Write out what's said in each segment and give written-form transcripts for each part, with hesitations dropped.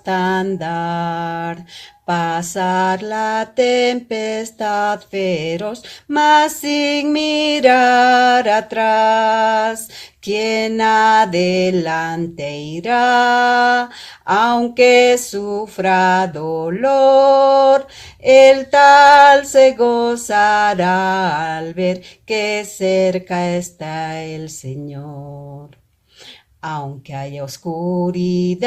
andar, pasar la tempestad feroz, mas sin mirar atrás. Quien adelante irá, aunque sufra dolor, el tal se gozará al ver que cerca está el Señor. Aunque haya oscuridad,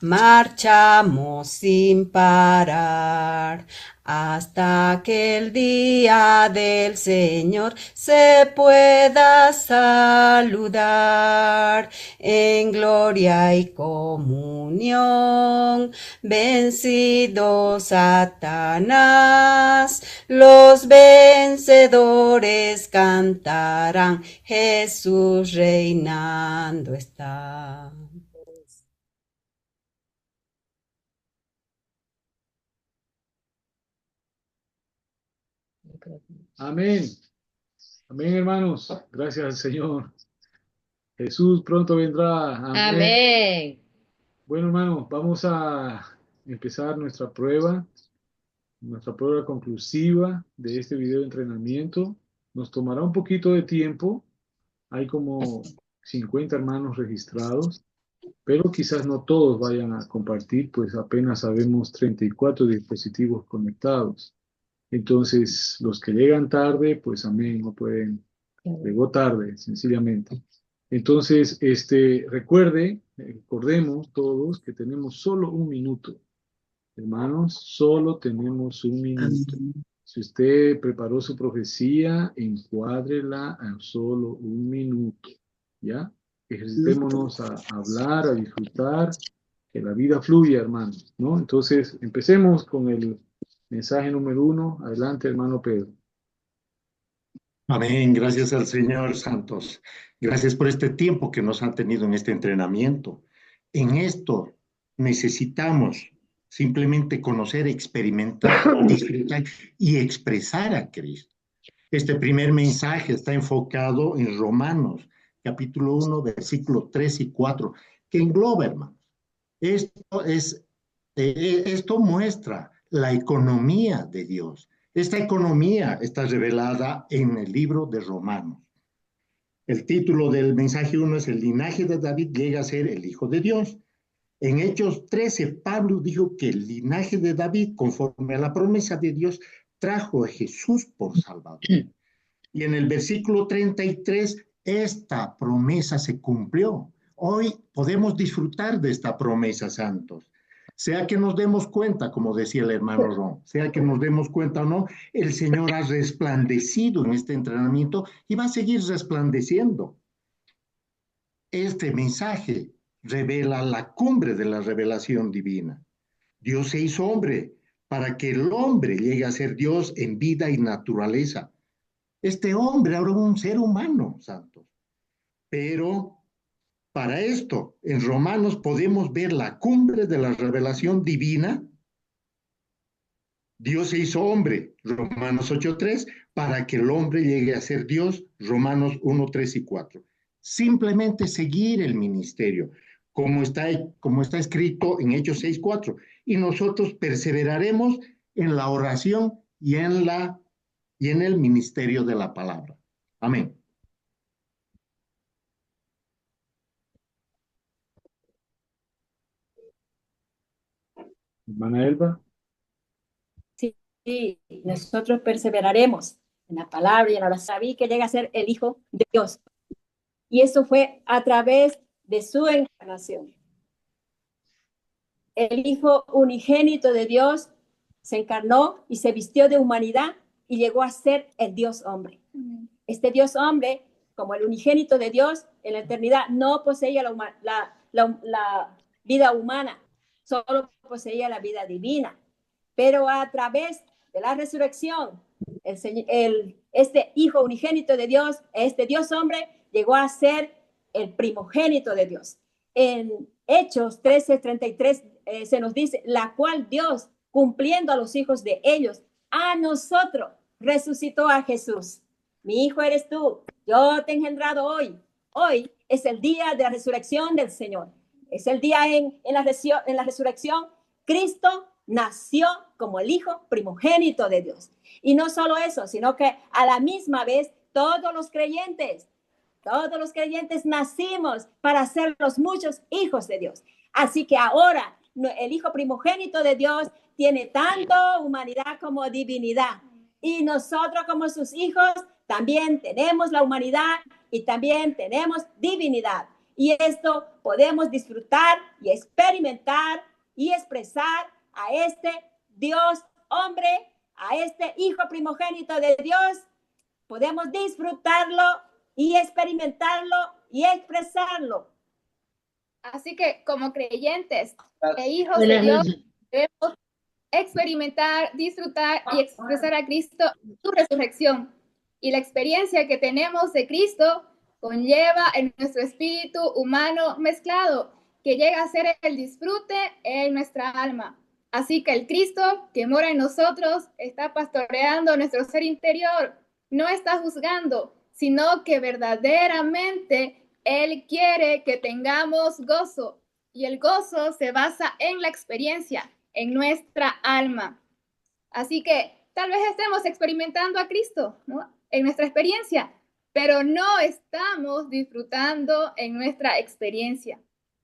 marchamos sin parar hasta que el día del Señor se pueda saludar en gloria y comunión. Vencido Satanás, los vencedores cantarán, Jesús reinando está. Amén. Amén, hermanos. Gracias al Señor. Jesús pronto vendrá. Amén. Amén. Bueno, hermanos, vamos a empezar nuestra prueba conclusiva de este video de entrenamiento. Nos tomará un poquito de tiempo. Hay como 50 hermanos registrados, pero quizás no todos vayan a compartir, pues apenas sabemos 34 dispositivos conectados. Entonces, los que llegan tarde, pues amén, no pueden, llegó tarde, sencillamente. Entonces, recordemos todos que tenemos solo un minuto. Hermanos, solo tenemos un minuto. Si usted preparó su profecía, encuádrela a solo un minuto, ¿ya? Ejercitémonos a hablar, a disfrutar, que la vida fluya, hermanos, ¿no? Entonces, empecemos con el mensaje número 1. Adelante, hermano Pedro. Amén, gracias al Señor Santos. Gracias por este tiempo que nos han tenido en este entrenamiento. En esto necesitamos simplemente conocer, experimentar, disfrutar y expresar a Cristo. Este primer mensaje está enfocado en Romanos, capítulo 1, versículos 3 y 4, que engloba, hermanos. Esto muestra la economía de Dios. Esta economía está revelada en el libro de Romanos. El título del mensaje 1 es: el linaje de David llega a ser el Hijo de Dios. En Hechos 13, Pablo dijo que el linaje de David, conforme a la promesa de Dios, trajo a Jesús por Salvador. Y en el versículo 33, esta promesa se cumplió. Hoy podemos disfrutar de esta promesa, santos. Sea que nos demos cuenta, como decía el hermano Ron, sea que nos demos cuenta o no, el Señor ha resplandecido en este entrenamiento y va a seguir resplandeciendo. Este mensaje revela la cumbre de la revelación divina. Dios se hizo hombre para que el hombre llegue a ser Dios en vida y naturaleza. Este hombre ahora es un ser humano, santos. Pero para esto, en Romanos podemos ver la cumbre de la revelación divina. Dios se hizo hombre, Romanos 8:3, para que el hombre llegue a ser Dios, Romanos 1:3 y 4. Simplemente seguir el ministerio, como está escrito en Hechos 6:4. Y nosotros perseveraremos en la oración y en el ministerio de la palabra. Amén. Hermana Elba. Sí, sí, nosotros perseveraremos en la palabra y en la oración. David que llega a ser el Hijo de Dios. Y eso fue a través de su encarnación. El Hijo unigénito de Dios se encarnó y se vistió de humanidad y llegó a ser el Dios hombre. Este Dios hombre, como el unigénito de Dios, en la eternidad no poseía la vida humana, solo poseía la vida divina. Pero a través de la resurrección, este Hijo unigénito de Dios, este Dios hombre, llegó a ser el primogénito de Dios. En Hechos 13:33 se nos dice, la cual Dios, cumpliendo a los hijos de ellos, a nosotros resucitó a Jesús. Mi hijo eres tú, yo te he engendrado hoy. Hoy es el día de la resurrección del Señor. Es el día en la resurrección. Cristo nació como el Hijo primogénito de Dios. Y no solo eso, sino que a la misma vez todos los creyentes nacimos para ser los muchos hijos de Dios. Así que ahora el Hijo primogénito de Dios tiene tanto humanidad como divinidad. Y nosotros como sus hijos también tenemos la humanidad y también tenemos divinidad. Y esto podemos disfrutar y experimentar y expresar a este Dios hombre, a este Hijo primogénito de Dios. Podemos disfrutarlo y experimentarlo y expresarlo. Así que como creyentes e hijos de Dios, debemos experimentar, disfrutar y expresar a Cristo en su resurrección. Y la experiencia que tenemos de Cristo conlleva en nuestro espíritu humano mezclado, que llega a ser el disfrute en nuestra alma. Así que el Cristo que mora en nosotros está pastoreando nuestro ser interior, no está juzgando, sino que verdaderamente Él quiere que tengamos gozo. Y el gozo se basa en la experiencia, en nuestra alma. Así que tal vez estemos experimentando a Cristo, ¿no?, en nuestra experiencia, pero no estamos disfrutando en nuestra experiencia,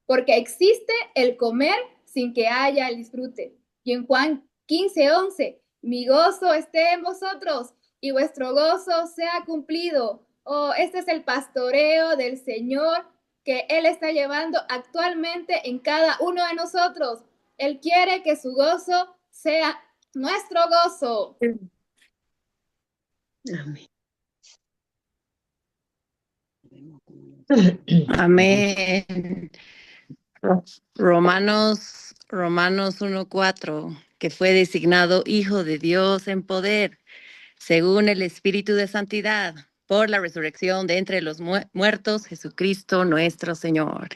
porque existe el comer sin que haya el disfrute. Y en Juan 15:11, mi gozo esté en vosotros y vuestro gozo sea cumplido. Oh, este es el pastoreo del Señor que Él está llevando actualmente en cada uno de nosotros. Él quiere que su gozo sea nuestro gozo. Amén. Amén. Romanos 1:4, que fue designado Hijo de Dios en poder, según el Espíritu de Santidad, por la resurrección de entre los muertos, Jesucristo nuestro Señor.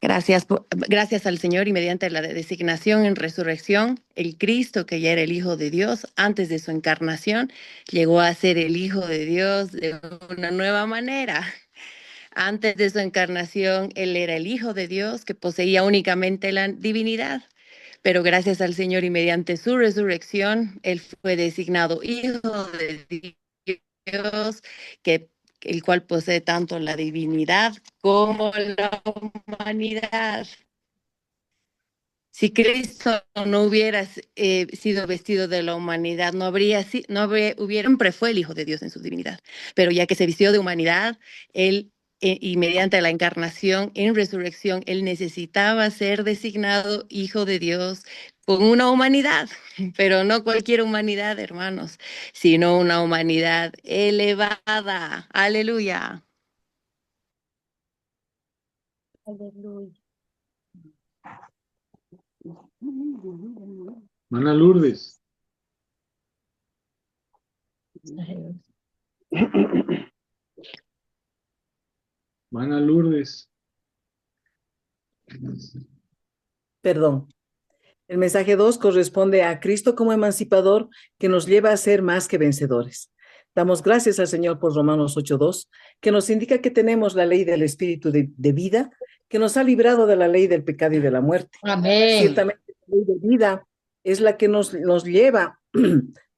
Gracias al Señor, y mediante la designación en resurrección, el Cristo, que ya era el Hijo de Dios antes de su encarnación, llegó a ser el Hijo de Dios de una nueva manera. Antes de su encarnación, Él era el Hijo de Dios que poseía únicamente la divinidad. Pero gracias al Señor y mediante su resurrección, Él fue designado Hijo de Dios, el cual posee tanto la divinidad como la humanidad. Si Cristo no hubiera sido vestido de la humanidad, siempre fue el Hijo de Dios en su divinidad. Pero ya que se vistió de humanidad, Él, y mediante la encarnación en resurrección, Él necesitaba ser designado Hijo de Dios con una humanidad, pero no cualquier humanidad, hermanos, sino una humanidad elevada. Aleluya. Aleluya. Hermana Lourdes. Hermana Lourdes. Perdón. El mensaje 2 corresponde a Cristo como emancipador que nos lleva a ser más que vencedores. Damos gracias al Señor por Romanos 8:2, que nos indica que tenemos la ley del Espíritu de vida, que nos ha librado de la ley del pecado y de la muerte. Amén. Ciertamente la ley de vida es la que nos lleva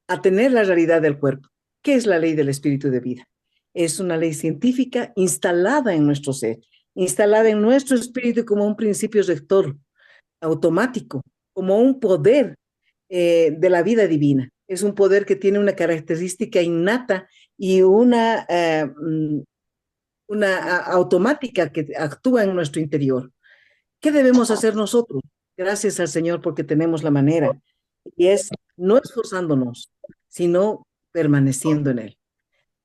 a tener la realidad del cuerpo. ¿Qué es la ley del Espíritu de vida? Es una ley científica instalada en nuestro ser, instalada en nuestro espíritu como un principio rector automático, como un poder de la vida divina. Es un poder que tiene una característica innata y una automática que actúa en nuestro interior. ¿Qué debemos hacer nosotros? Gracias al Señor porque tenemos la manera, y es no esforzándonos, sino permaneciendo en Él.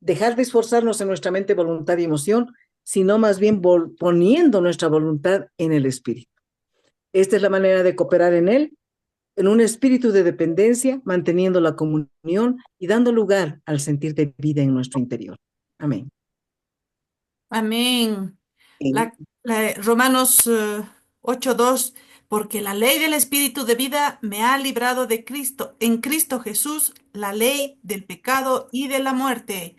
Dejar de esforzarnos en nuestra mente, voluntad y emoción, sino más bien poniendo nuestra voluntad en el Espíritu. Esta es la manera de cooperar en Él, en un espíritu de dependencia, manteniendo la comunión y dando lugar al sentir de vida en nuestro interior. Amén. Amén. Romanos 8:2, porque la ley del Espíritu de vida me ha librado de Cristo, en Cristo Jesús, la ley del pecado y de la muerte.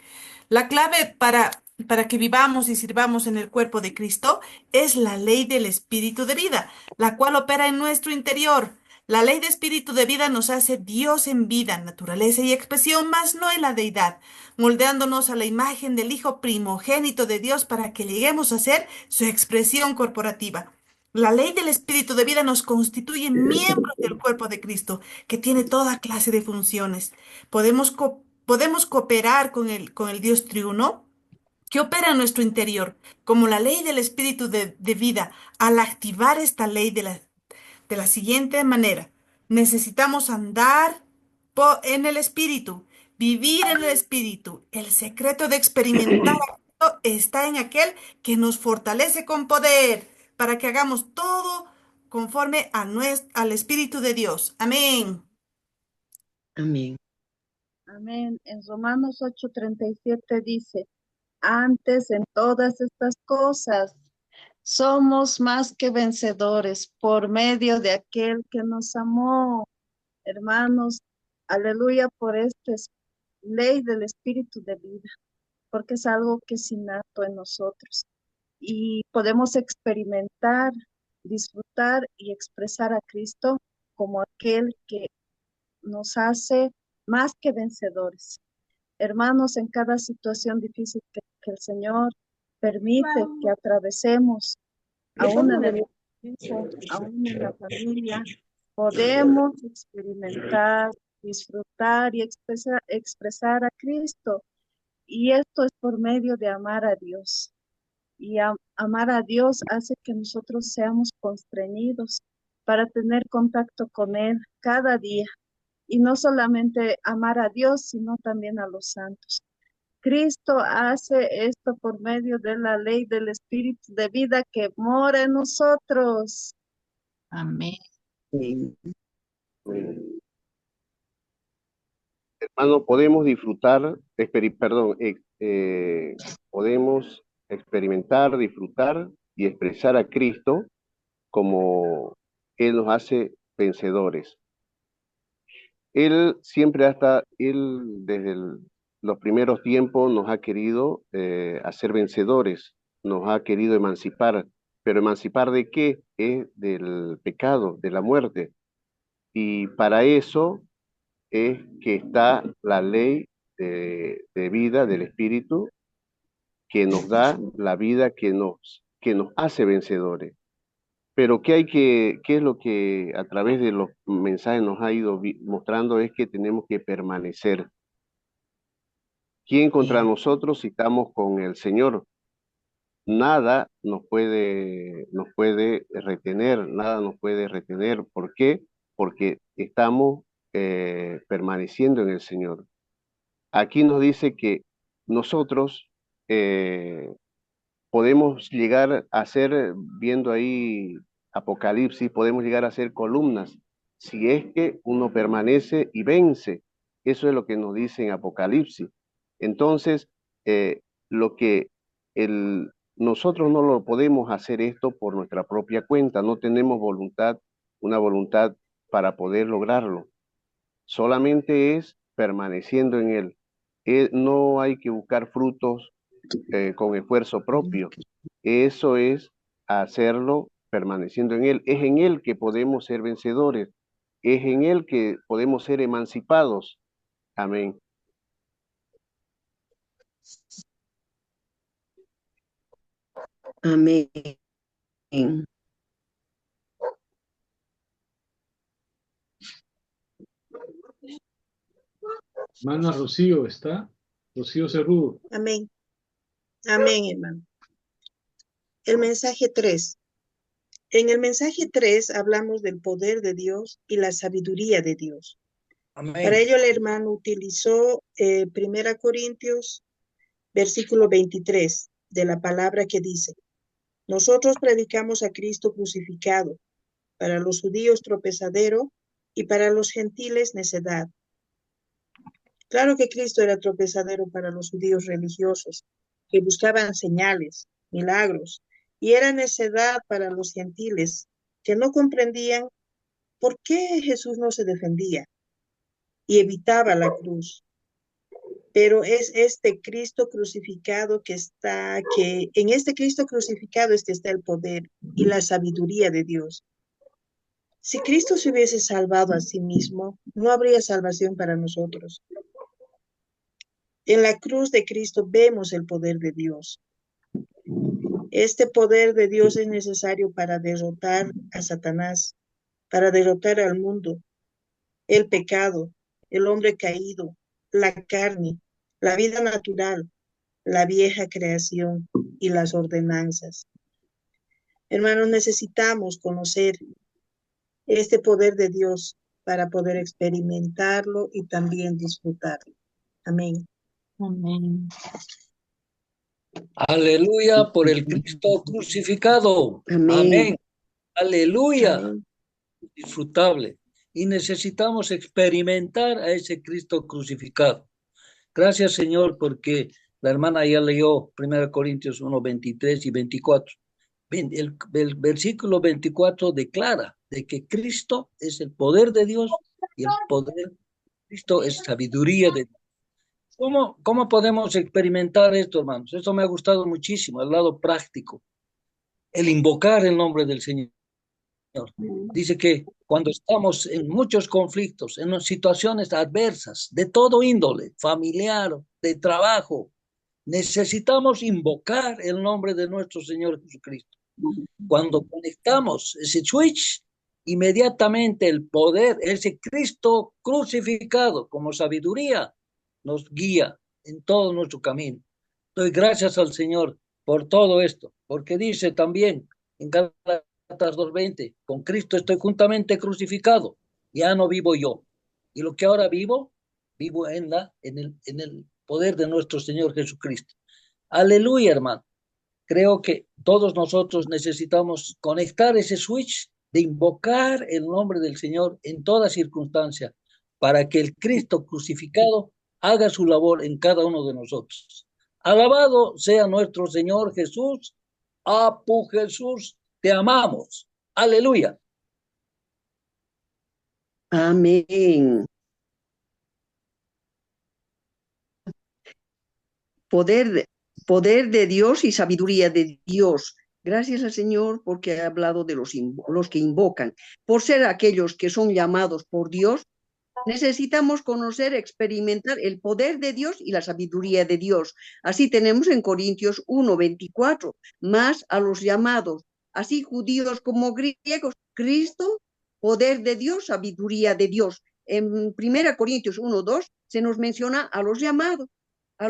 La clave para para que vivamos y sirvamos en el cuerpo de Cristo es la ley del espíritu de vida, la cual opera en nuestro interior. La ley de espíritu de vida nos hace Dios en vida, naturaleza y expresión, mas no en la deidad, moldeándonos a la imagen del Hijo primogénito de Dios para que lleguemos a ser su expresión corporativa. La ley del espíritu de vida nos constituye miembros del cuerpo de Cristo, que tiene toda clase de funciones. Podemos cooperar con el Dios triuno que opera en nuestro interior, como la ley del espíritu de vida. Al activar esta ley de la siguiente manera, necesitamos andar en el espíritu, vivir en el espíritu. El secreto de experimentar a Cristo está en aquel que nos fortalece con poder para que hagamos todo conforme al espíritu de Dios. Amén. Amén. Amén. En Romanos 8:37 dice, antes en todas estas cosas somos más que vencedores por medio de aquel que nos amó. Hermanos, aleluya por esta ley del espíritu de vida, porque es algo que es innato en nosotros y podemos experimentar, disfrutar y expresar a Cristo como aquel que nos hace más que vencedores. Hermanos, en cada situación difícil que el Señor permite que atravesemos, aún en el trabajo, aún en la familia, podemos experimentar, disfrutar y expresar a Cristo. Y esto es por medio de amar a Dios. Y amar a Dios hace que nosotros seamos constreñidos para tener contacto con Él cada día. Y no solamente amar a Dios, sino también a los santos. Cristo hace esto por medio de la ley del espíritu de vida que mora en nosotros. Amén. Hermano, podemos disfrutar, podemos experimentar, disfrutar y expresar a Cristo como Él nos hace vencedores. Él siempre Él desde los primeros tiempos nos ha querido hacer vencedores, nos ha querido emancipar, pero ¿emancipar de qué? Es del pecado, de la muerte. Y para eso es que está la ley de vida del Espíritu que nos da la vida que nos hace vencedores. Pero ¿qué es lo que a través de los mensajes nos ha ido mostrando? Es que tenemos que permanecer. ¿Quién contra nosotros si estamos con el Señor? Nada nos puede retener, nada nos puede retener. ¿Por qué? Porque estamos permaneciendo en el Señor. Aquí nos dice que nosotros podemos llegar a ser, viendo ahí Apocalipsis, podemos llegar a ser columnas, si es que uno permanece y vence. Eso es lo que nos dice en Apocalipsis. Entonces, nosotros no lo podemos hacer esto por nuestra propia cuenta, no tenemos una voluntad para poder lograrlo. Solamente es permaneciendo en Él. No hay que buscar frutos con esfuerzo propio. Eso es hacerlo permaneciendo en Él. Es en Él que podemos ser vencedores. Es en Él que podemos ser emancipados. Amén. Amén. Hermana Rocío, ¿está? Rocío Cerrudo. Amén. Amén, hermano. El mensaje 3. En el mensaje 3 hablamos del poder de Dios y la sabiduría de Dios. Amén. Para ello el hermano utilizó 1 Corintios, versículo 23, de la palabra que dice, nosotros predicamos a Cristo crucificado, para los judíos tropezadero y para los gentiles necedad. Claro que Cristo era tropezadero para los judíos religiosos, que buscaban señales, milagros, y era necedad para los gentiles, que no comprendían por qué Jesús no se defendía y evitaba la cruz. pero es este Cristo crucificado que en este Cristo crucificado es que está el poder y la sabiduría de Dios. Si Cristo se hubiese salvado a sí mismo, no habría salvación para nosotros. En la cruz de Cristo vemos el poder de Dios. Este poder de Dios es necesario para derrotar a Satanás, para derrotar al mundo, el pecado, el hombre caído, la carne, la vida natural, la vieja creación y las ordenanzas. Hermanos, necesitamos conocer este poder de Dios para poder experimentarlo y también disfrutarlo. Amén. Amén. Aleluya por el Cristo crucificado. Amén. Aleluya. Amén. Disfrutable. Y necesitamos experimentar a ese Cristo crucificado. Gracias, Señor, porque la hermana ya leyó 1 Corintios 1, 23 y 24. El versículo 24 declara de que Cristo es el poder de Dios y el poder de Cristo es sabiduría de Dios. ¿Cómo podemos experimentar esto, hermanos? Esto me ha gustado muchísimo, el lado práctico. El invocar el nombre del Señor. Dice que cuando estamos en muchos conflictos, en situaciones adversas, de todo índole, familiar, de trabajo, necesitamos invocar el nombre de nuestro Señor Jesucristo. Cuando conectamos ese switch, inmediatamente el poder, ese Cristo crucificado como sabiduría, nos guía en todo nuestro camino. Doy gracias al Señor por todo esto, porque dice también en Gálatas 2:20, con Cristo estoy juntamente crucificado, ya no vivo yo. Y lo que ahora vivo en el poder de nuestro Señor Jesucristo. Aleluya, hermano. Creo que todos nosotros necesitamos conectar ese switch de invocar el nombre del Señor en toda circunstancia para que el Cristo crucificado haga su labor en cada uno de nosotros. Alabado sea nuestro Señor Jesús. Apu Jesús, te amamos. Aleluya. Amén. Poder de Dios y sabiduría de Dios. Gracias al Señor porque ha hablado de los que invocan. Por ser aquellos que son llamados por Dios, necesitamos conocer, experimentar el poder de Dios y la sabiduría de Dios. Así tenemos en Corintios 1:24, más a los llamados, así judíos como griegos, Cristo, poder de Dios, sabiduría de Dios. En 1 Corintios 1:2 se nos menciona a los llamados, a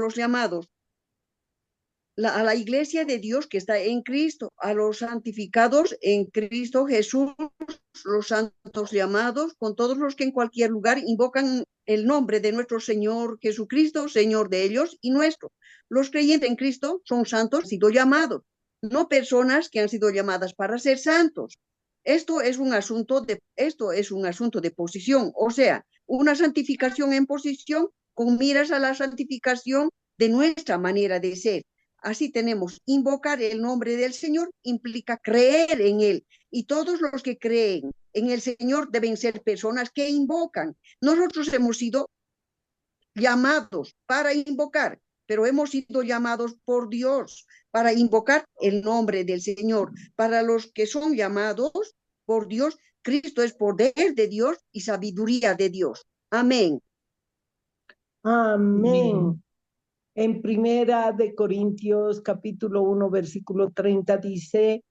la iglesia de Dios que está en Cristo, a los santificados en Cristo Jesús, los santos llamados, con todos los que en cualquier lugar invocan el nombre de nuestro Señor Jesucristo, Señor de ellos y nuestro. Los creyentes en Cristo son santos, han sido llamados, no personas que han sido llamadas para ser santos. Esto es un asunto de posición, o sea, una santificación en posición con miras a la santificación de nuestra manera de ser. Así tenemos, invocar el nombre del Señor implica creer en Él. Y todos los que creen en el Señor deben ser personas que invocan. Nosotros hemos sido llamados para invocar, pero hemos sido llamados por Dios para invocar el nombre del Señor. Para los que son llamados por Dios, Cristo es poder de Dios y sabiduría de Dios. Amén. Amén. En 1 Corintios capítulo 1, versículo 30 dice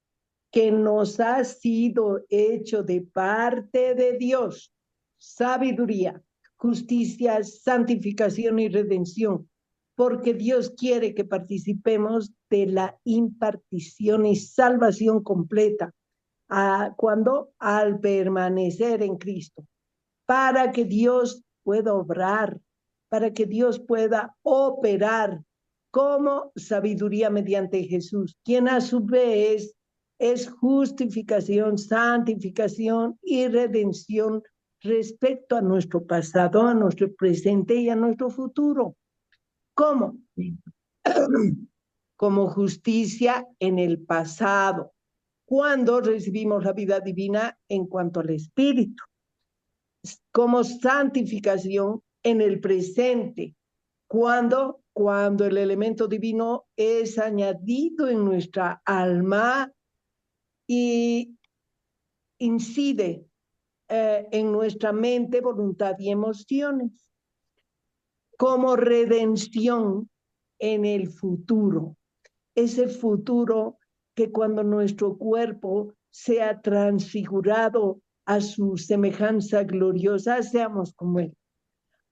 que nos ha sido hecho de parte de Dios sabiduría, justicia, santificación y redención, porque Dios quiere que participemos de la impartición y salvación completa, cuando al permanecer en Cristo, para que Dios pueda obrar, para que Dios pueda operar como sabiduría mediante Jesús, quien a su vez es justificación, santificación y redención respecto a nuestro pasado, a nuestro presente y a nuestro futuro. ¿Cómo? Como justicia en el pasado, cuando recibimos la vida divina en cuanto al Espíritu. Como santificación en el presente, Cuando el elemento divino es añadido en nuestra alma y incide en nuestra mente, voluntad y emociones, como redención en el futuro. Ese futuro que cuando nuestro cuerpo sea transfigurado a su semejanza gloriosa, seamos como Él.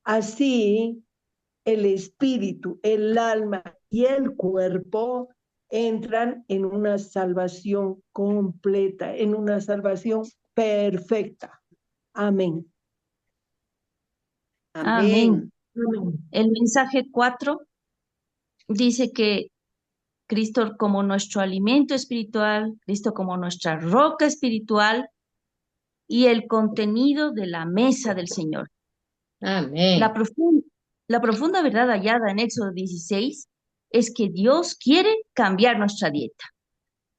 Así, el espíritu, el alma y el cuerpo entran en una salvación completa, en una salvación perfecta. Amén. Amén. El mensaje 4 dice que Cristo como nuestro alimento espiritual, Cristo como nuestra roca espiritual y el contenido de la mesa del Señor. Amén. La profunda verdad hallada en Éxodo 16 es que Dios quiere cambiar nuestra dieta.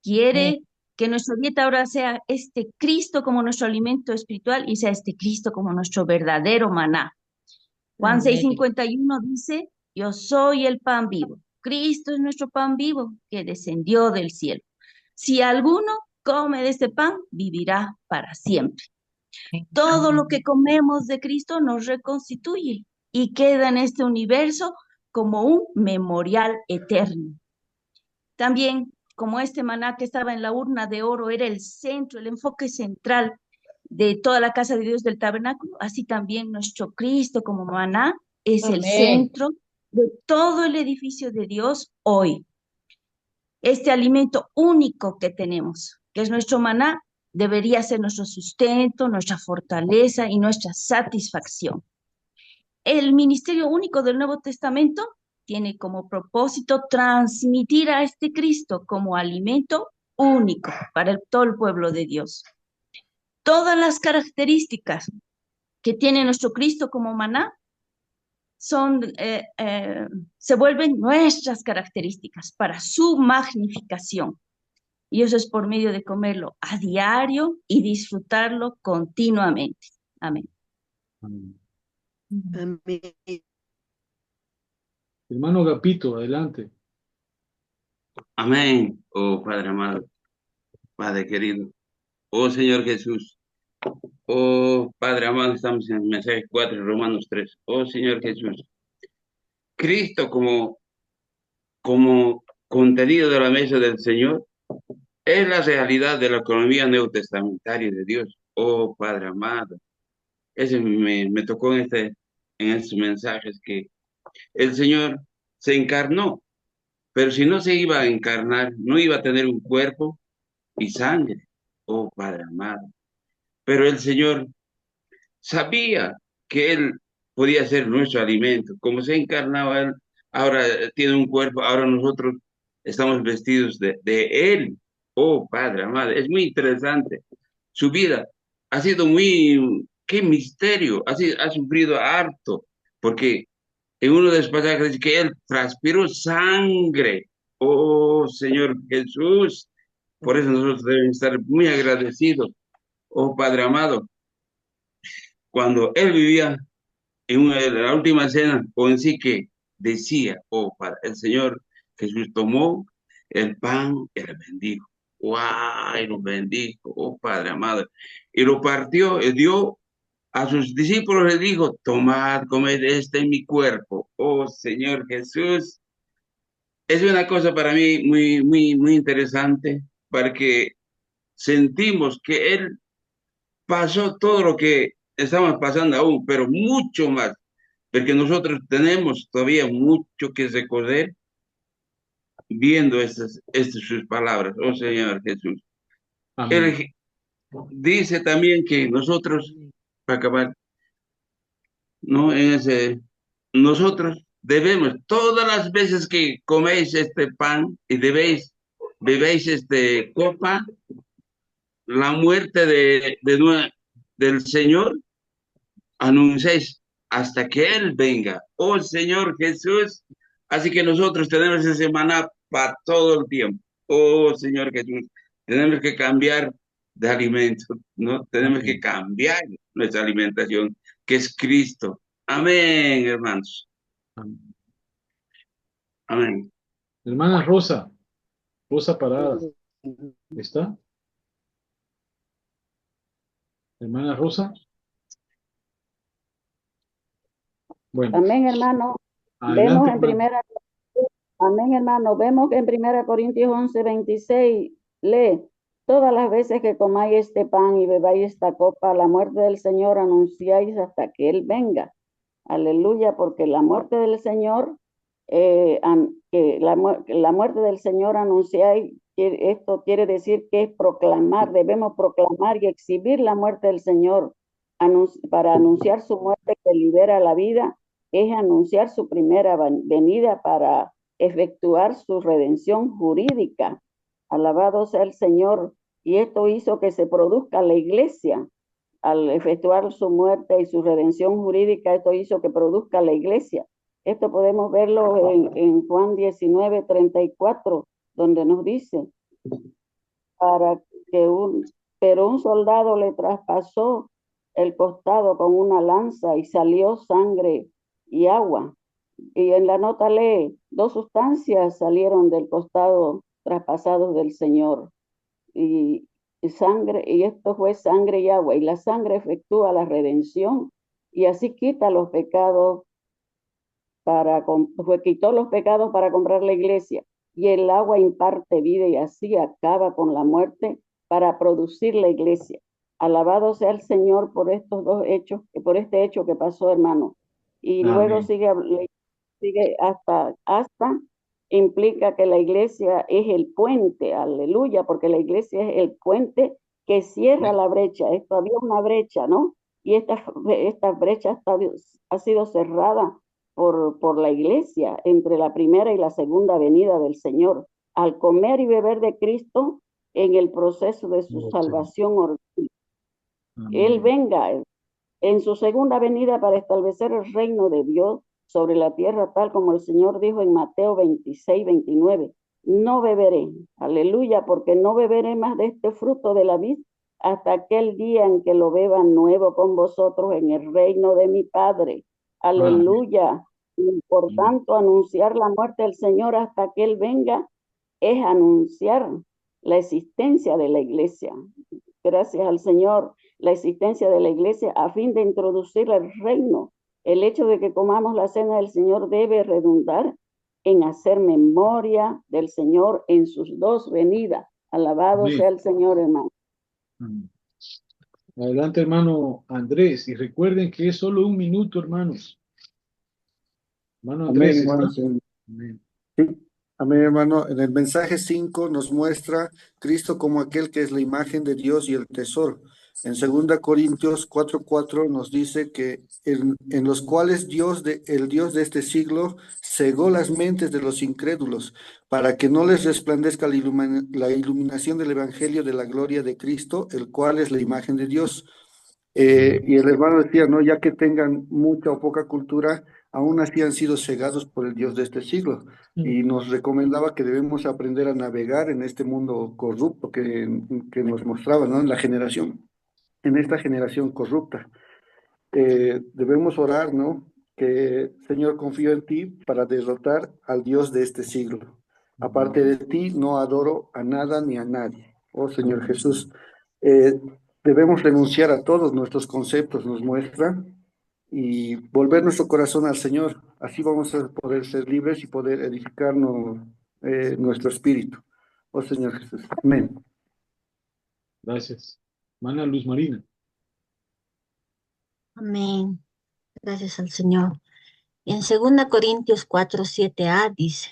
Quiere que nuestra dieta ahora sea este Cristo como nuestro alimento espiritual y sea este Cristo como nuestro verdadero maná. Juan 6:51 dice, yo soy el pan vivo. Cristo es nuestro pan vivo que descendió del cielo. Si alguno come de este pan, vivirá para siempre. Todo lo que comemos de Cristo nos reconstituye y queda en este universo como un memorial eterno. También, como este maná que estaba en la urna de oro era el centro, el enfoque central de toda la casa de Dios del tabernáculo, así también nuestro Cristo como maná es el centro de todo el edificio de Dios hoy. Este alimento único que tenemos, que es nuestro maná, debería ser nuestro sustento, nuestra fortaleza y nuestra satisfacción. El ministerio único del Nuevo Testamento tiene como propósito transmitir a este Cristo como alimento único para todo el pueblo de Dios. Todas las características que tiene nuestro Cristo como maná se vuelven nuestras características para su magnificación. Y eso es por medio de comerlo a diario y disfrutarlo continuamente. Amén. Amén. Amén. Hermano Agapito, adelante. Amén, oh Padre amado, Padre querido, oh Señor Jesús, oh Padre amado, estamos en el mensaje 4, Romanos 3, oh Señor Jesús, Cristo como contenido de la mesa del Señor es la realidad de la economía neotestamentaria de Dios, oh Padre amado. Ese me tocó en estos mensajes que el Señor se encarnó, pero si no se iba a encarnar, no iba a tener un cuerpo y sangre, oh Padre amado. Pero el Señor sabía que Él podía ser nuestro alimento. Como se encarnaba Él, ahora tiene un cuerpo, ahora nosotros estamos vestidos de Él, oh Padre amado. Es muy interesante. Su vida ha sido qué misterio, ha sufrido harto, porque en uno de los pasajes dice que Él transpiró sangre, oh Señor Jesús. Por eso nosotros debemos estar muy agradecidos, oh Padre amado. Cuando Él vivía en la última cena, o en sí que decía, oh Padre, el Señor Jesús tomó el pan y lo bendijo. ¡Wow! Y lo bendijo, oh Padre amado. Y lo partió y dio a sus discípulos, les dijo, tomad, comed, este es mi cuerpo. Oh Señor Jesús. Es una cosa para mí muy interesante, porque sentimos que Él pasó todo lo que estamos pasando aún, pero mucho más, porque nosotros tenemos todavía mucho que recorrer viendo estas sus palabras, oh Señor Jesús. Amén. Él dice también que nosotros, para acabar, ¿no? Nosotros debemos, todas las veces que coméis este pan y bebéis copa, la muerte del Señor, anunciéis hasta que Él venga, oh Señor Jesús. Así que nosotros tenemos ese maná para todo el tiempo, oh Señor Jesús. Tenemos que cambiar de alimento, ¿no? Tenemos que cambiar nuestra alimentación, que es Cristo. Amén, hermanos. Amén. Hermana Rosa, Rosa Parada, ¿está? Hermana Rosa. Bueno, Amén, hermano. adelante, Vemos en hermano. primera, amén, hermano. Vemos que en 1 Corintios 11:26 lee, todas las veces que comáis este pan y bebáis esta copa, la muerte del Señor anunciáis hasta que Él venga. Aleluya, porque la muerte del Señor, la muerte del Señor anunciáis, esto quiere decir que es proclamar, debemos proclamar y exhibir la muerte del Señor para anunciar su muerte que libera la vida, es anunciar su primera venida para efectuar su redención jurídica. Alabado sea el Señor. Y esto hizo que se produzca la iglesia. Al efectuar su muerte y su redención jurídica, esto hizo que produzca la iglesia. Esto podemos verlo en Juan 19:34, donde nos dice, pero un soldado le traspasó el costado con una lanza y salió sangre y agua. Y en la nota lee, 2 sustancias salieron del costado traspasados del Señor. Y sangre, y esto fue sangre y agua, y la sangre efectúa la redención, y así quita los pecados quitó los pecados para comprar la iglesia, y el agua imparte vida, y así acaba con la muerte para producir la iglesia. Alabado sea el Señor por estos dos hechos, por este hecho que pasó, hermano. Y Amén. luego sigue hasta implica que la iglesia es el puente, aleluya, porque la iglesia es el puente que cierra la brecha. Esto había una brecha, ¿no? Y esta brecha ha sido cerrada por la iglesia entre la primera y la segunda venida del Señor. Al comer y beber de Cristo en el proceso de su salvación, Él venga en su segunda venida para establecer el reino de Dios sobre la tierra, tal como el Señor dijo en Mateo 26:29. No beberé, aleluya, porque no beberé más de este fruto de la vid hasta aquel día en que lo beba nuevo con vosotros en el reino de mi Padre. Aleluya. Y por tanto, anunciar la muerte del Señor hasta que Él venga es anunciar la existencia de la iglesia. Gracias al Señor, la existencia de la iglesia a fin de introducir el reino. El hecho de que comamos la cena del Señor debe redundar en hacer memoria del Señor en sus dos venidas. Alabado Amén. sea el Señor, hermano. Amén. Adelante, hermano Andrés. Y recuerden que es solo 1 minuto, hermanos. Hermano Andrés, Amén, hermano. Amén. Sí. Amén, hermano. En el mensaje 5 nos muestra Cristo como aquel que es la imagen de Dios y el tesoro. En 2 Corintios 4:4 nos dice que en los cuales el Dios de este siglo cegó las mentes de los incrédulos para que no les resplandezca la iluminación del evangelio de la gloria de Cristo, el cual es la imagen de Dios. Y el hermano decía, ¿no? Ya que tengan mucha o poca cultura, aún así han sido cegados por el Dios de este siglo. Y nos recomendaba que debemos aprender a navegar en este mundo corrupto que nos mostraba, ¿no? En esta generación corrupta. Debemos orar, ¿no? Que, Señor, confío en ti para derrotar al Dios de este siglo. Aparte de ti, no adoro a nada ni a nadie. Oh, Señor Jesús, debemos renunciar a todos nuestros conceptos, nos muestra, y volver nuestro corazón al Señor. Así vamos a poder ser libres y poder edificarnos nuestro espíritu. Oh, Señor Jesús. Amén. Gracias. Hermana Luz Marina. Amén. Gracias al Señor. En 2 Corintios 4:7a dice,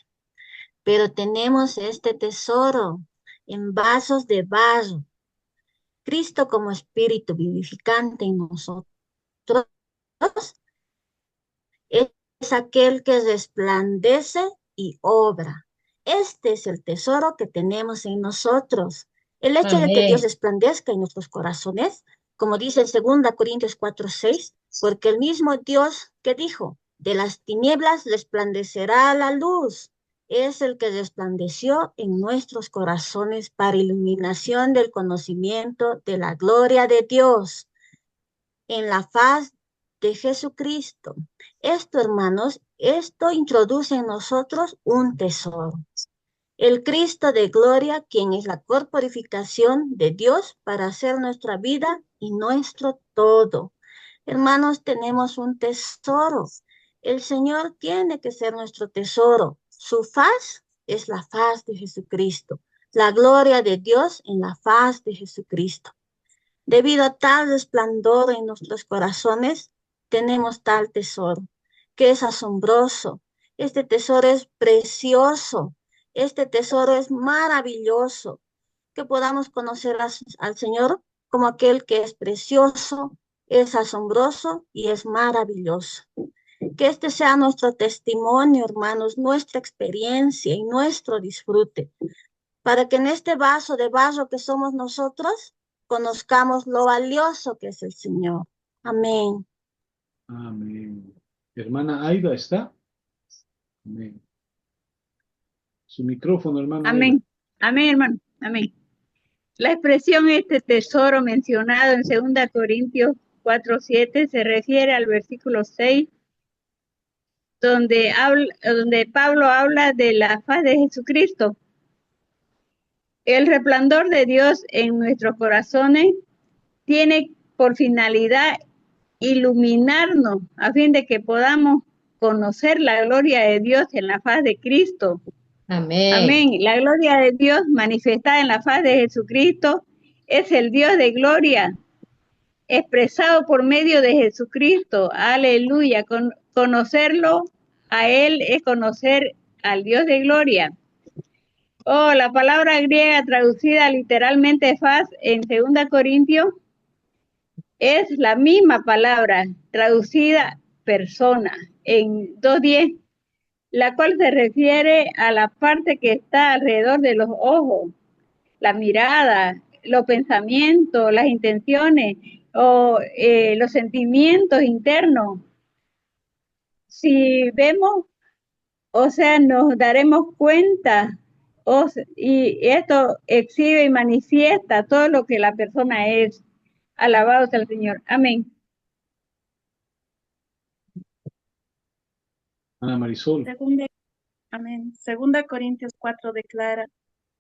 pero tenemos este tesoro en vasos de barro, Cristo como espíritu vivificante en nosotros, es aquel que resplandece y obra. Este es el tesoro que tenemos en nosotros. El hecho de que Dios resplandezca en nuestros corazones, como dice en 2 Corintios 4:6, porque el mismo Dios que dijo, de las tinieblas resplandecerá la luz, es el que resplandeció en nuestros corazones para iluminación del conocimiento de la gloria de Dios en la faz de Jesucristo. Esto, hermanos, Esto introduce en nosotros un tesoro. El Cristo de gloria, quien es la corporificación de Dios para hacer nuestra vida y nuestro todo. Hermanos, tenemos un tesoro. El Señor tiene que ser nuestro tesoro. Su faz es la faz de Jesucristo. La gloria de Dios en la faz de Jesucristo. Debido a tal resplandor en nuestros corazones, tenemos tal tesoro, que es asombroso. Este tesoro es precioso. Este tesoro es maravilloso. Que podamos conocer al Señor como aquel que es precioso, es asombroso y es maravilloso. Que este sea nuestro testimonio, hermanos, nuestra experiencia y nuestro disfrute, para que en este vaso de barro que somos nosotros, conozcamos lo valioso que es el Señor. Amén. Amén. Hermana Aida, ¿está? Amén. Su micrófono, hermana Aida. Amén. Amén, hermano. Amén. La expresión este tesoro mencionado en 2 Corintios 4:7 se refiere al versículo 6, donde Pablo habla de la faz de Jesucristo. El resplandor de Dios en nuestros corazones tiene por finalidad iluminarnos a fin de que podamos conocer la gloria de Dios en la faz de Cristo. Amén. Amén. La gloria de Dios manifestada en la faz de Jesucristo es el Dios de gloria, expresado por medio de Jesucristo. Aleluya. Conocerlo a Él es conocer al Dios de gloria. Oh, la palabra griega traducida literalmente faz en 2 Corintios es la misma palabra traducida persona en 2:10, la cual se refiere a la parte que está alrededor de los ojos, la mirada, los pensamientos, las intenciones o los sentimientos internos. Si vemos, o sea, nos daremos cuenta y esto exhibe y manifiesta todo lo que la persona es. Alabado sea el Señor. Amén. Ana Marisol. Amén. 2 Corintios 4 declara,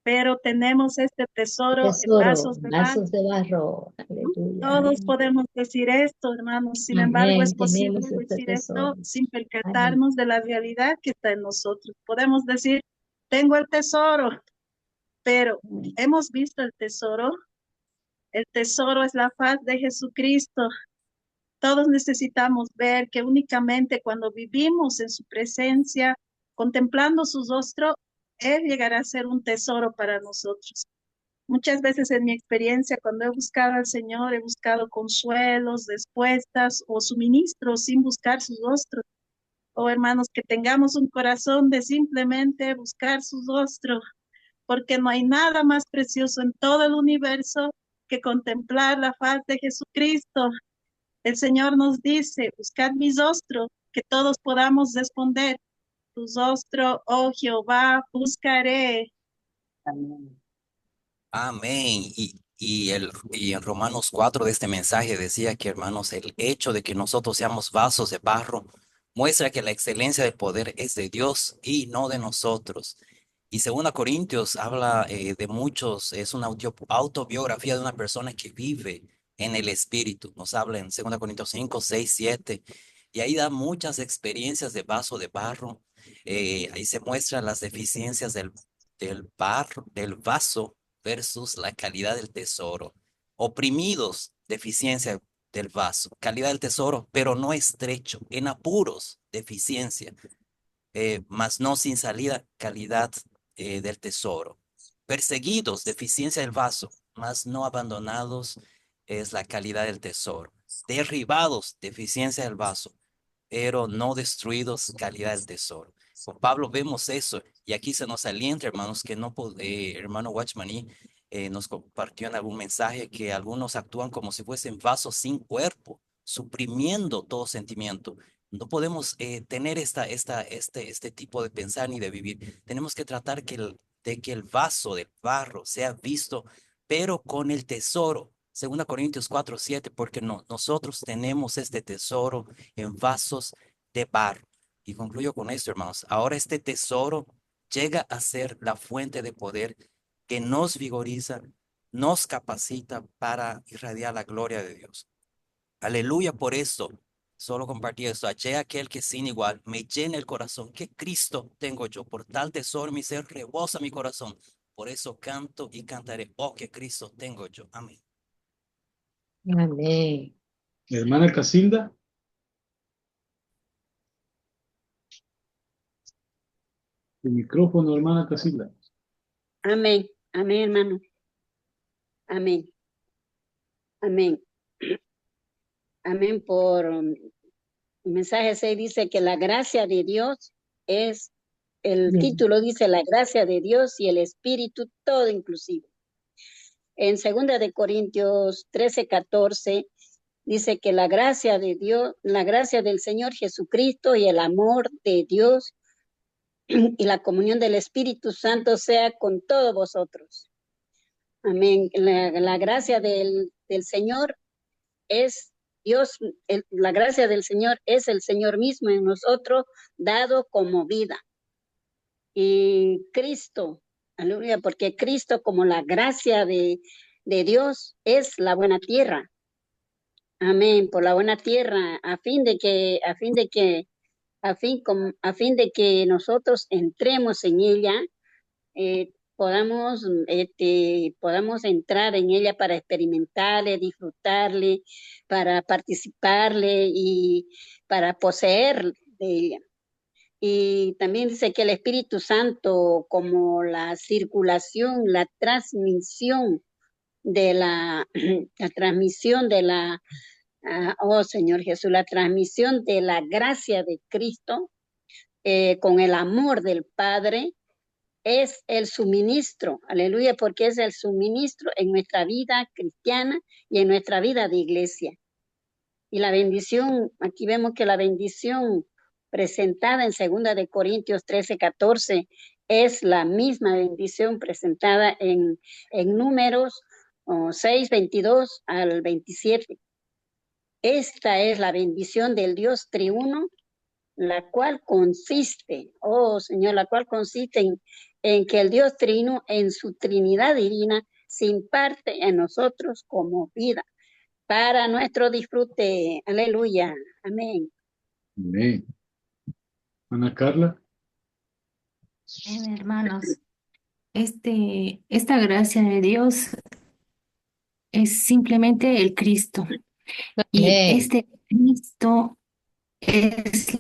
pero tenemos este tesoro en vasos de barro. Aleluya. Todos podemos decir esto, hermanos. Sin embargo, es posible decir esto sin percatarnos de la realidad que está en nosotros. Podemos decir, tengo el tesoro, pero hemos visto el tesoro. El tesoro es la faz de Jesucristo. Todos necesitamos ver que únicamente cuando vivimos en su presencia, contemplando su rostro, Él llegará a ser un tesoro para nosotros. Muchas veces en mi experiencia, cuando he buscado al Señor, he buscado consuelos, respuestas o suministros sin buscar su rostro. Oh, hermanos, que tengamos un corazón de simplemente buscar su rostro, porque no hay nada más precioso en todo el universo que contemplar la faz de Jesucristo. El Señor nos dice, buscad mi rostro, que todos podamos responder, tu rostro, oh Jehová, buscaré. Amén. Amén. Y en Romanos 4 de este mensaje decía que, hermanos, el hecho de que nosotros seamos vasos de barro muestra que la excelencia del poder es de Dios y no de nosotros. Y 2 Corintios habla de muchos, es una autobiografía de una persona que vive en el Espíritu. Nos habla en 2 Corintios 5, 6, 7. Y ahí da muchas experiencias de vaso de barro. Ahí se muestran las deficiencias del barro, del vaso versus la calidad del tesoro. Oprimidos, deficiencia del vaso. Calidad del tesoro, pero no estrecho. En apuros, deficiencia. Mas no sin salida, calidad del tesoro. Perseguidos, deficiencia del vaso, mas no abandonados, es la calidad del tesoro. Derribados, deficiencia del vaso, pero no destruidos, calidad del tesoro. Con Pablo vemos eso, y aquí se nos alienta, hermanos, que no, hermano Watchman nos compartió en algún mensaje que algunos actúan como si fuesen vasos sin cuerpo, suprimiendo todo sentimiento. No podemos tener este tipo de pensar ni de vivir. Tenemos que tratar de que el vaso de barro sea visto, pero con el tesoro. 2 Corintios 4, 7, porque nosotros tenemos este tesoro en vasos de barro. Y concluyo con esto, hermanos. Ahora este tesoro llega a ser la fuente de poder que nos vigoriza, nos capacita para irradiar la gloria de Dios. Aleluya por esto. Solo compartí esto. Hallé aquel que sin igual me llena el corazón. ¿Qué Cristo tengo yo? Por tal tesoro mi ser rebosa mi corazón. Por eso canto y cantaré. Oh, que Cristo tengo yo. Amén. Amén. Hermana Casilda. El micrófono, hermana Casilda. Amén, amén, hermano. Amén. Amén. Amén. Por el mensaje 6 dice que la gracia de Dios es, el título dice la gracia de Dios y el Espíritu todo inclusive. En 2 de Corintios 13:14 dice que la gracia de Dios, la gracia del Señor Jesucristo y el amor de Dios y la comunión del Espíritu Santo sea con todos vosotros. Amén. La gracia del Señor es Dios, la gracia del Señor es el Señor mismo en nosotros, dado como vida. Y Cristo, aleluya, porque Cristo como la gracia de Dios es la buena tierra. Amén, por la buena tierra, a fin de que nosotros entremos en ella, podamos entrar en ella para experimentarle, disfrutarle, para participarle y para poseer de ella. Y también dice que el Espíritu Santo, como la circulación, la transmisión de la oh Señor Jesús, la transmisión de la gracia de Cristo con el amor del Padre, es el suministro, aleluya, porque es el suministro en nuestra vida cristiana y en nuestra vida de iglesia. Y la bendición, aquí vemos que la bendición presentada en 2 de Corintios 13:14 es la misma bendición presentada en Números 6:22 al 27. Esta es la bendición del Dios triuno, la cual consiste, oh Señor, la cual consiste en que el Dios trino en su Trinidad divina se imparte en nosotros como vida para nuestro disfrute. Aleluya. Amén. Amén. Ana Carla. Bien, hermanos, esta gracia de Dios es simplemente el Cristo. Y Amén. este Cristo es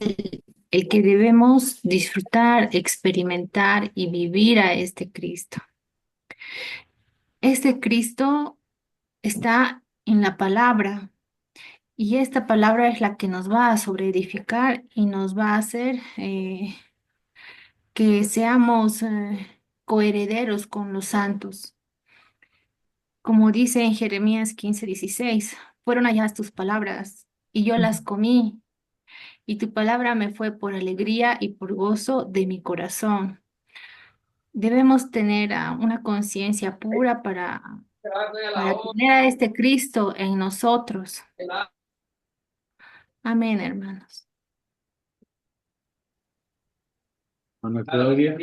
el que debemos disfrutar, experimentar y vivir a este Cristo. Este Cristo está en la palabra y esta palabra es la que nos va a sobreedificar y nos va a hacer que seamos coherederos con los santos. Como dice en Jeremías 15:16, fueron halladas tus palabras y yo las comí, y tu palabra me fue por alegría y por gozo de mi corazón. Debemos tener una conciencia pura para tener a este Cristo en nosotros. Amén, hermanos. Ana Claudia.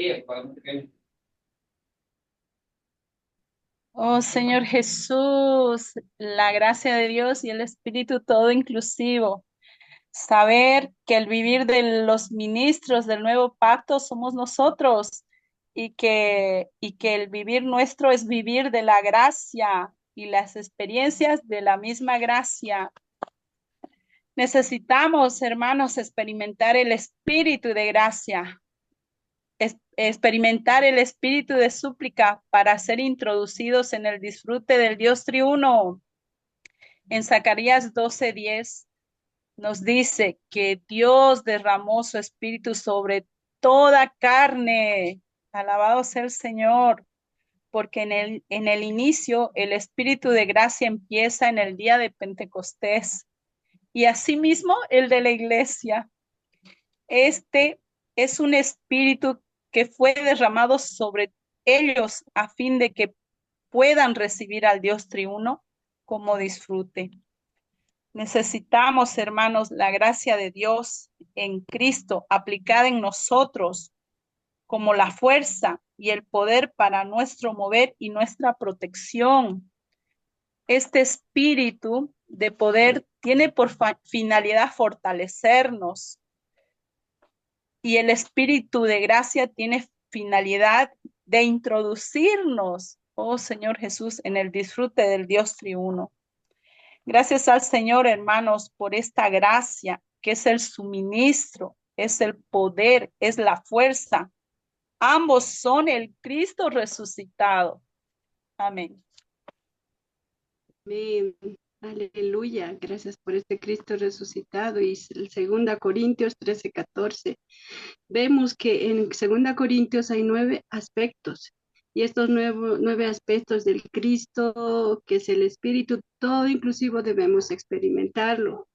Oh Señor Jesús, la gracia de Dios y el Espíritu todo inclusivo. Saber que el vivir de los ministros del nuevo pacto somos nosotros y que el vivir nuestro es vivir de la gracia y las experiencias de la misma gracia. Necesitamos, hermanos, experimentar el espíritu de gracia, experimentar el espíritu de súplica para ser introducidos en el disfrute del Dios triuno. En Zacarías 12:10 nos dice que Dios derramó su espíritu sobre toda carne. Alabado sea el Señor, porque en el inicio el espíritu de gracia empieza en el día de Pentecostés y asimismo el de la iglesia. Este es un espíritu que fue derramado sobre ellos a fin de que puedan recibir al Dios triuno como disfrute. Necesitamos, hermanos, la gracia de Dios en Cristo aplicada en nosotros como la fuerza y el poder para nuestro mover y nuestra protección. Este espíritu de poder tiene por finalidad fortalecernos, y el espíritu de gracia tiene finalidad de introducirnos, oh Señor Jesús, en el disfrute del Dios triuno. Gracias al Señor, hermanos, por esta gracia, que es el suministro, es el poder, es la fuerza. Ambos son el Cristo resucitado. Amén. Amén. Aleluya. Gracias por este Cristo resucitado. Y el 2 Corintios 13:14. Vemos que en 2 Corintios hay 9 aspectos. Y estos 9 aspectos del Cristo, que es el Espíritu, todo inclusivo, debemos experimentarlo.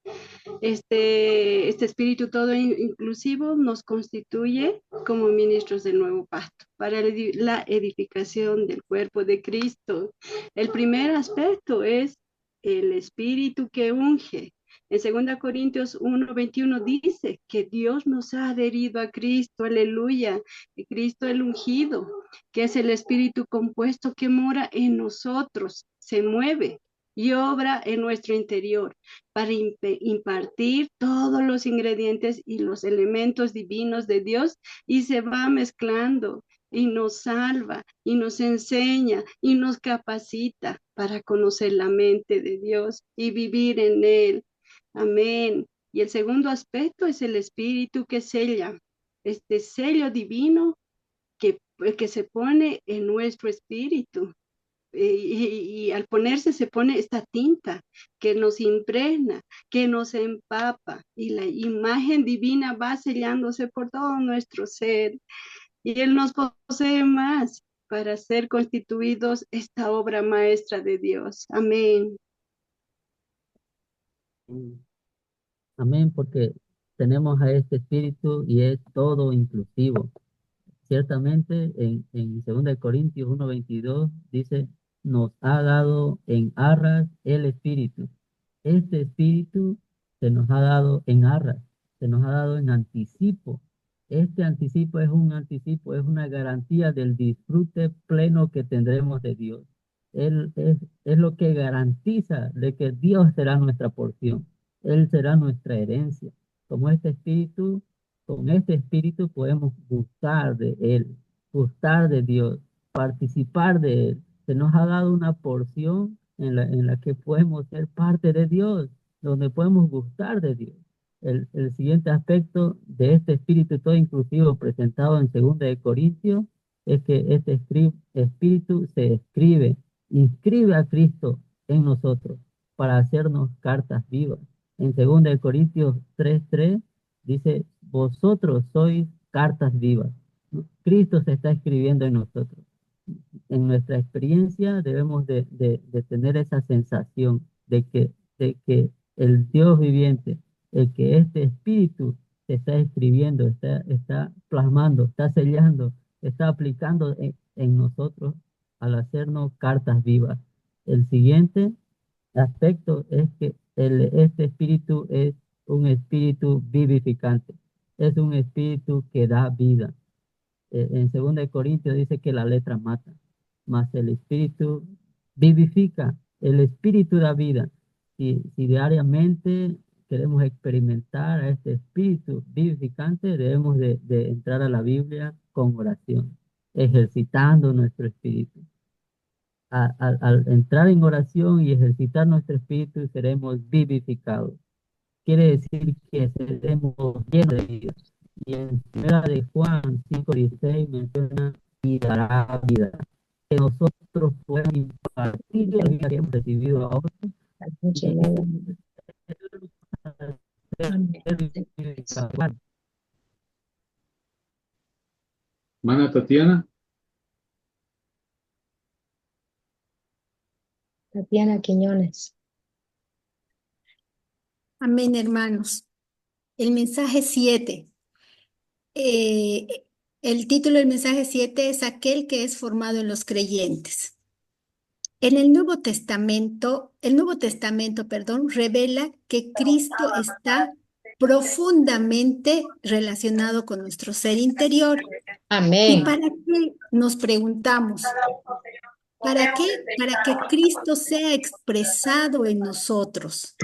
Este Espíritu todo inclusivo nos constituye como ministros del nuevo pacto para la edificación del cuerpo de Cristo. El primer aspecto es el Espíritu que unge. En 2 Corintios 1:21 dice que Dios nos ha adherido a Cristo, aleluya, y Cristo el ungido, que es el Espíritu compuesto que mora en nosotros, se mueve y obra en nuestro interior para impartir todos los ingredientes y los elementos divinos de Dios, y se va mezclando y nos salva y nos enseña y nos capacita para conocer la mente de Dios y vivir en Él. Amén. Y el segundo aspecto es el Espíritu que sella, este sello divino que se pone en nuestro espíritu. Y al ponerse se pone esta tinta que nos impregna, que nos empapa, y la imagen divina va sellándose por todo nuestro ser, y Él nos posee más para ser constituidos esta obra maestra de Dios. Amén. Amén, porque tenemos a este espíritu y es todo inclusivo. Ciertamente en 2 Corintios 1:22 dice, nos ha dado en arras el espíritu. Este espíritu se nos ha dado en arras, se nos ha dado en anticipo. Este anticipo es un anticipo, es una garantía del disfrute pleno que tendremos de Dios. Él es lo que garantiza de que Dios será nuestra porción. Él será nuestra herencia. Con este espíritu podemos gustar de Él, gustar de Dios, participar de Él. Se nos ha dado una porción en la que podemos ser parte de Dios, donde podemos gustar de Dios. El siguiente aspecto de este espíritu todo inclusivo presentado en 2 Corintios es que este espíritu se inscribe a Cristo en nosotros para hacernos cartas vivas. En 2 Corintios 3:3 dice, vosotros sois cartas vivas. Cristo se está escribiendo en nosotros. En nuestra experiencia debemos de tener esa sensación de que el Dios viviente, el que este espíritu se está escribiendo, está plasmando, está sellando, está aplicando en nosotros al hacernos cartas vivas. El siguiente aspecto es que este espíritu es un espíritu vivificante, es un espíritu que da vida. En 2 Corintios dice que la letra mata, mas el espíritu vivifica, el espíritu da vida. Si diariamente queremos experimentar a este espíritu vivificante, debemos de entrar a la Biblia con oración, ejercitando nuestro espíritu. Al entrar en oración y ejercitar nuestro espíritu, seremos vivificados. Quiere decir que seremos llenos de vida. Y en 1 de Juan 5:16 menciona y dará vida. Que nosotros podemos impartir la vida que hemos recibido a otros. Hermana Tatiana. Tatiana Quiñones. Amén, hermanos. El mensaje 7. El título del mensaje 7 es aquel que es formado en los creyentes. En el Nuevo Testamento, revela que Cristo está profundamente relacionado con nuestro ser interior. ¿Y Amén. para qué nos preguntamos? ¿Para qué? Para que Cristo sea expresado en nosotros.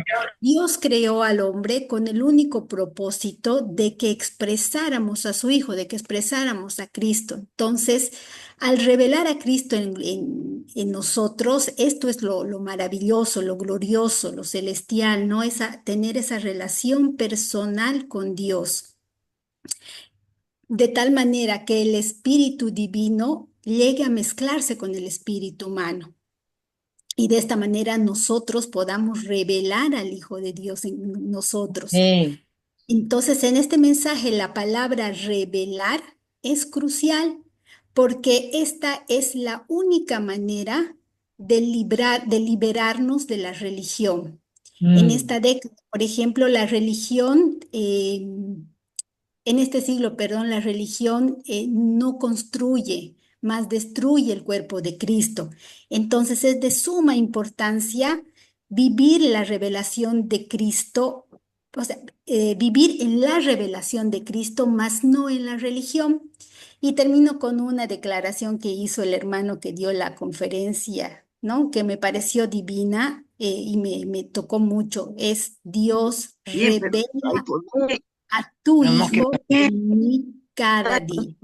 Dios creó al hombre con el único propósito de que expresáramos a su Hijo, de que expresáramos a Cristo. Entonces, al revelar a Cristo en nosotros, esto es lo maravilloso, lo glorioso, lo celestial, ¿no? Tener esa relación personal con Dios. De tal manera que el espíritu divino llegue a mezclarse con el espíritu humano. Y de esta manera nosotros podamos revelar al Hijo de Dios en nosotros. Amén. Entonces, en este mensaje, la palabra revelar es crucial porque esta es la única manera de liberarnos de la religión. En esta década, por ejemplo, la religión... en este siglo, perdón, la religión no construye, más destruye el cuerpo de Cristo. Entonces es de suma importancia vivir la revelación de Cristo, o sea, vivir en la revelación de Cristo, más no en la religión. Y termino con una declaración que hizo el hermano que dio la conferencia, ¿no? Que me pareció divina y me tocó mucho. Es Dios Bien, pero revela ¿por qué? a tu Tenemos que Hijo en mí cada día.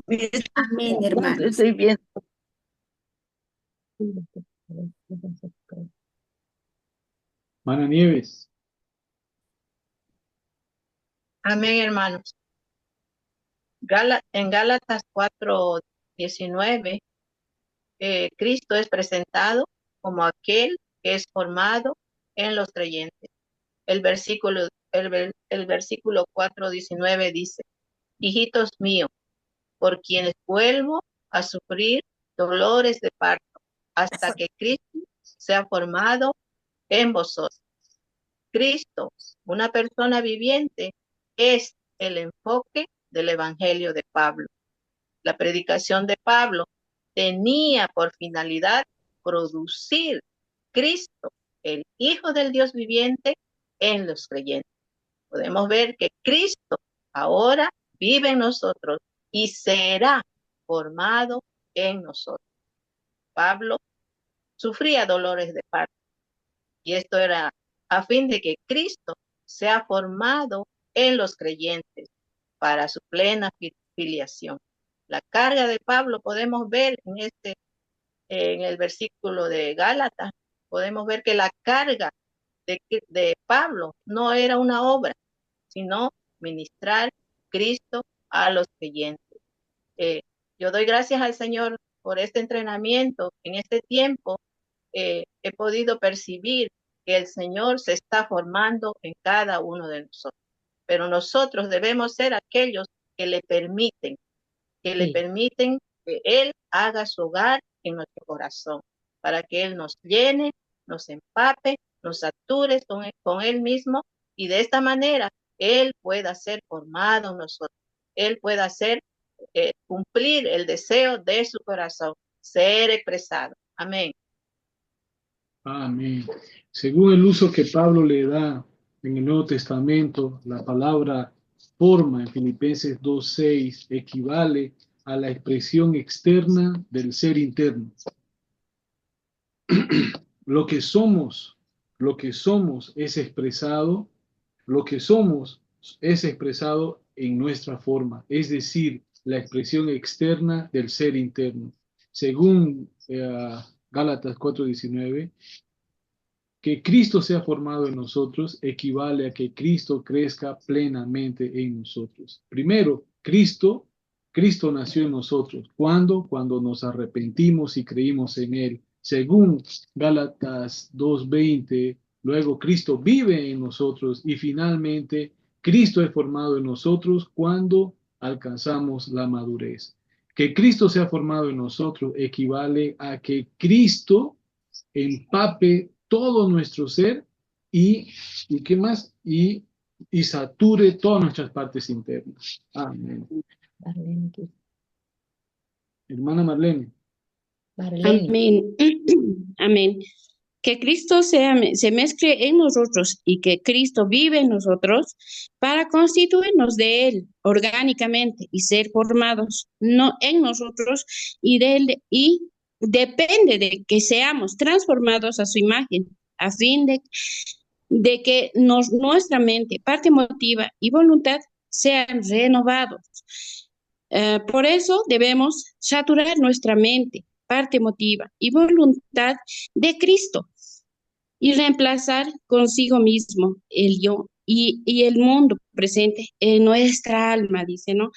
Amén, hermanos. Estoy bien. Mana Nieves. Amén, hermanos. En Gálatas 4:19, Cristo es presentado como aquel que es formado en los creyentes. El versículo 4:19 dice, hijitos míos, por quienes vuelvo a sufrir dolores de parto, hasta que Cristo sea formado en vosotros. Cristo, una persona viviente, es el enfoque del Evangelio de Pablo. La predicación de Pablo tenía por finalidad producir Cristo, el Hijo del Dios viviente, en los creyentes. Podemos ver que Cristo ahora vive en nosotros y será formado en nosotros. Pablo sufría dolores de parto y esto era a fin de que Cristo sea formado en los creyentes para su plena filiación. La carga de Pablo podemos ver en el versículo de Gálatas, podemos ver que la carga de Pablo no era una obra, sino ministrar Cristo a los creyentes. Yo doy gracias al Señor por este entrenamiento. En este tiempo he podido percibir que el Señor se está formando en cada uno de nosotros. Pero nosotros debemos ser aquellos que le permiten que Él haga su hogar en nuestro corazón, para que Él nos llene, nos empape, nos sature con Él mismo, y de esta manera Él pueda ser formado en nosotros. Él pueda cumplir el deseo de su corazón, ser expresado. Amén. Amén. Según el uso que Pablo le da en el Nuevo Testamento, la palabra forma en Filipenses 2:6 equivale a la expresión externa del ser interno. Lo que somos es expresado, en nuestra forma, es decir, la expresión externa del ser interno. Según Gálatas 4:19, que Cristo sea formado en nosotros equivale a que Cristo crezca plenamente en nosotros. Primero, Cristo nació en nosotros. ¿Cuándo? Cuando nos arrepentimos y creímos en Él. Según Gálatas 2:20, luego Cristo vive en nosotros y finalmente Cristo es formado en nosotros cuando alcanzamos la madurez. Que Cristo sea formado en nosotros equivale a que Cristo empape todo nuestro ser y ¿qué más? Y sature todas nuestras partes internas. Amén. Hermana Marlene. Marlene. Amén. Amén. que Cristo se mezcle en nosotros y que Cristo vive en nosotros para constituirnos de Él orgánicamente y ser formados no en nosotros y de Él, y depende de que seamos transformados a su imagen a fin de que nuestra mente, parte emotiva y voluntad sean renovados. Por eso debemos saturar nuestra mente, parte emotiva y voluntad de Cristo y reemplazar consigo mismo el yo y el mundo presente en nuestra alma, dice, ¿no?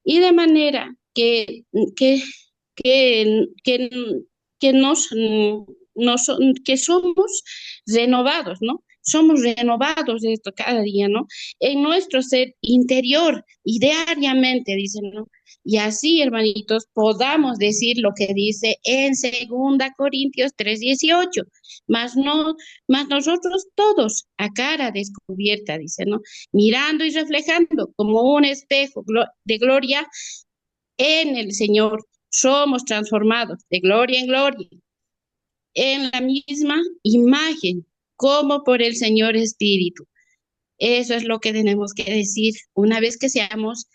Y de manera que somos renovados, ¿no? Somos renovados de esto cada día, ¿no? En nuestro ser interior y diariamente, dicen, ¿no? Y así, hermanitos, podamos decir lo que dice en 2 Corintios 3:18, más nosotros todos a cara descubierta, dice, ¿no? Mirando y reflejando como un espejo de gloria en el Señor, somos transformados de gloria en gloria, en la misma imagen, como por el Señor Espíritu. Eso es lo que tenemos que decir una vez que seamos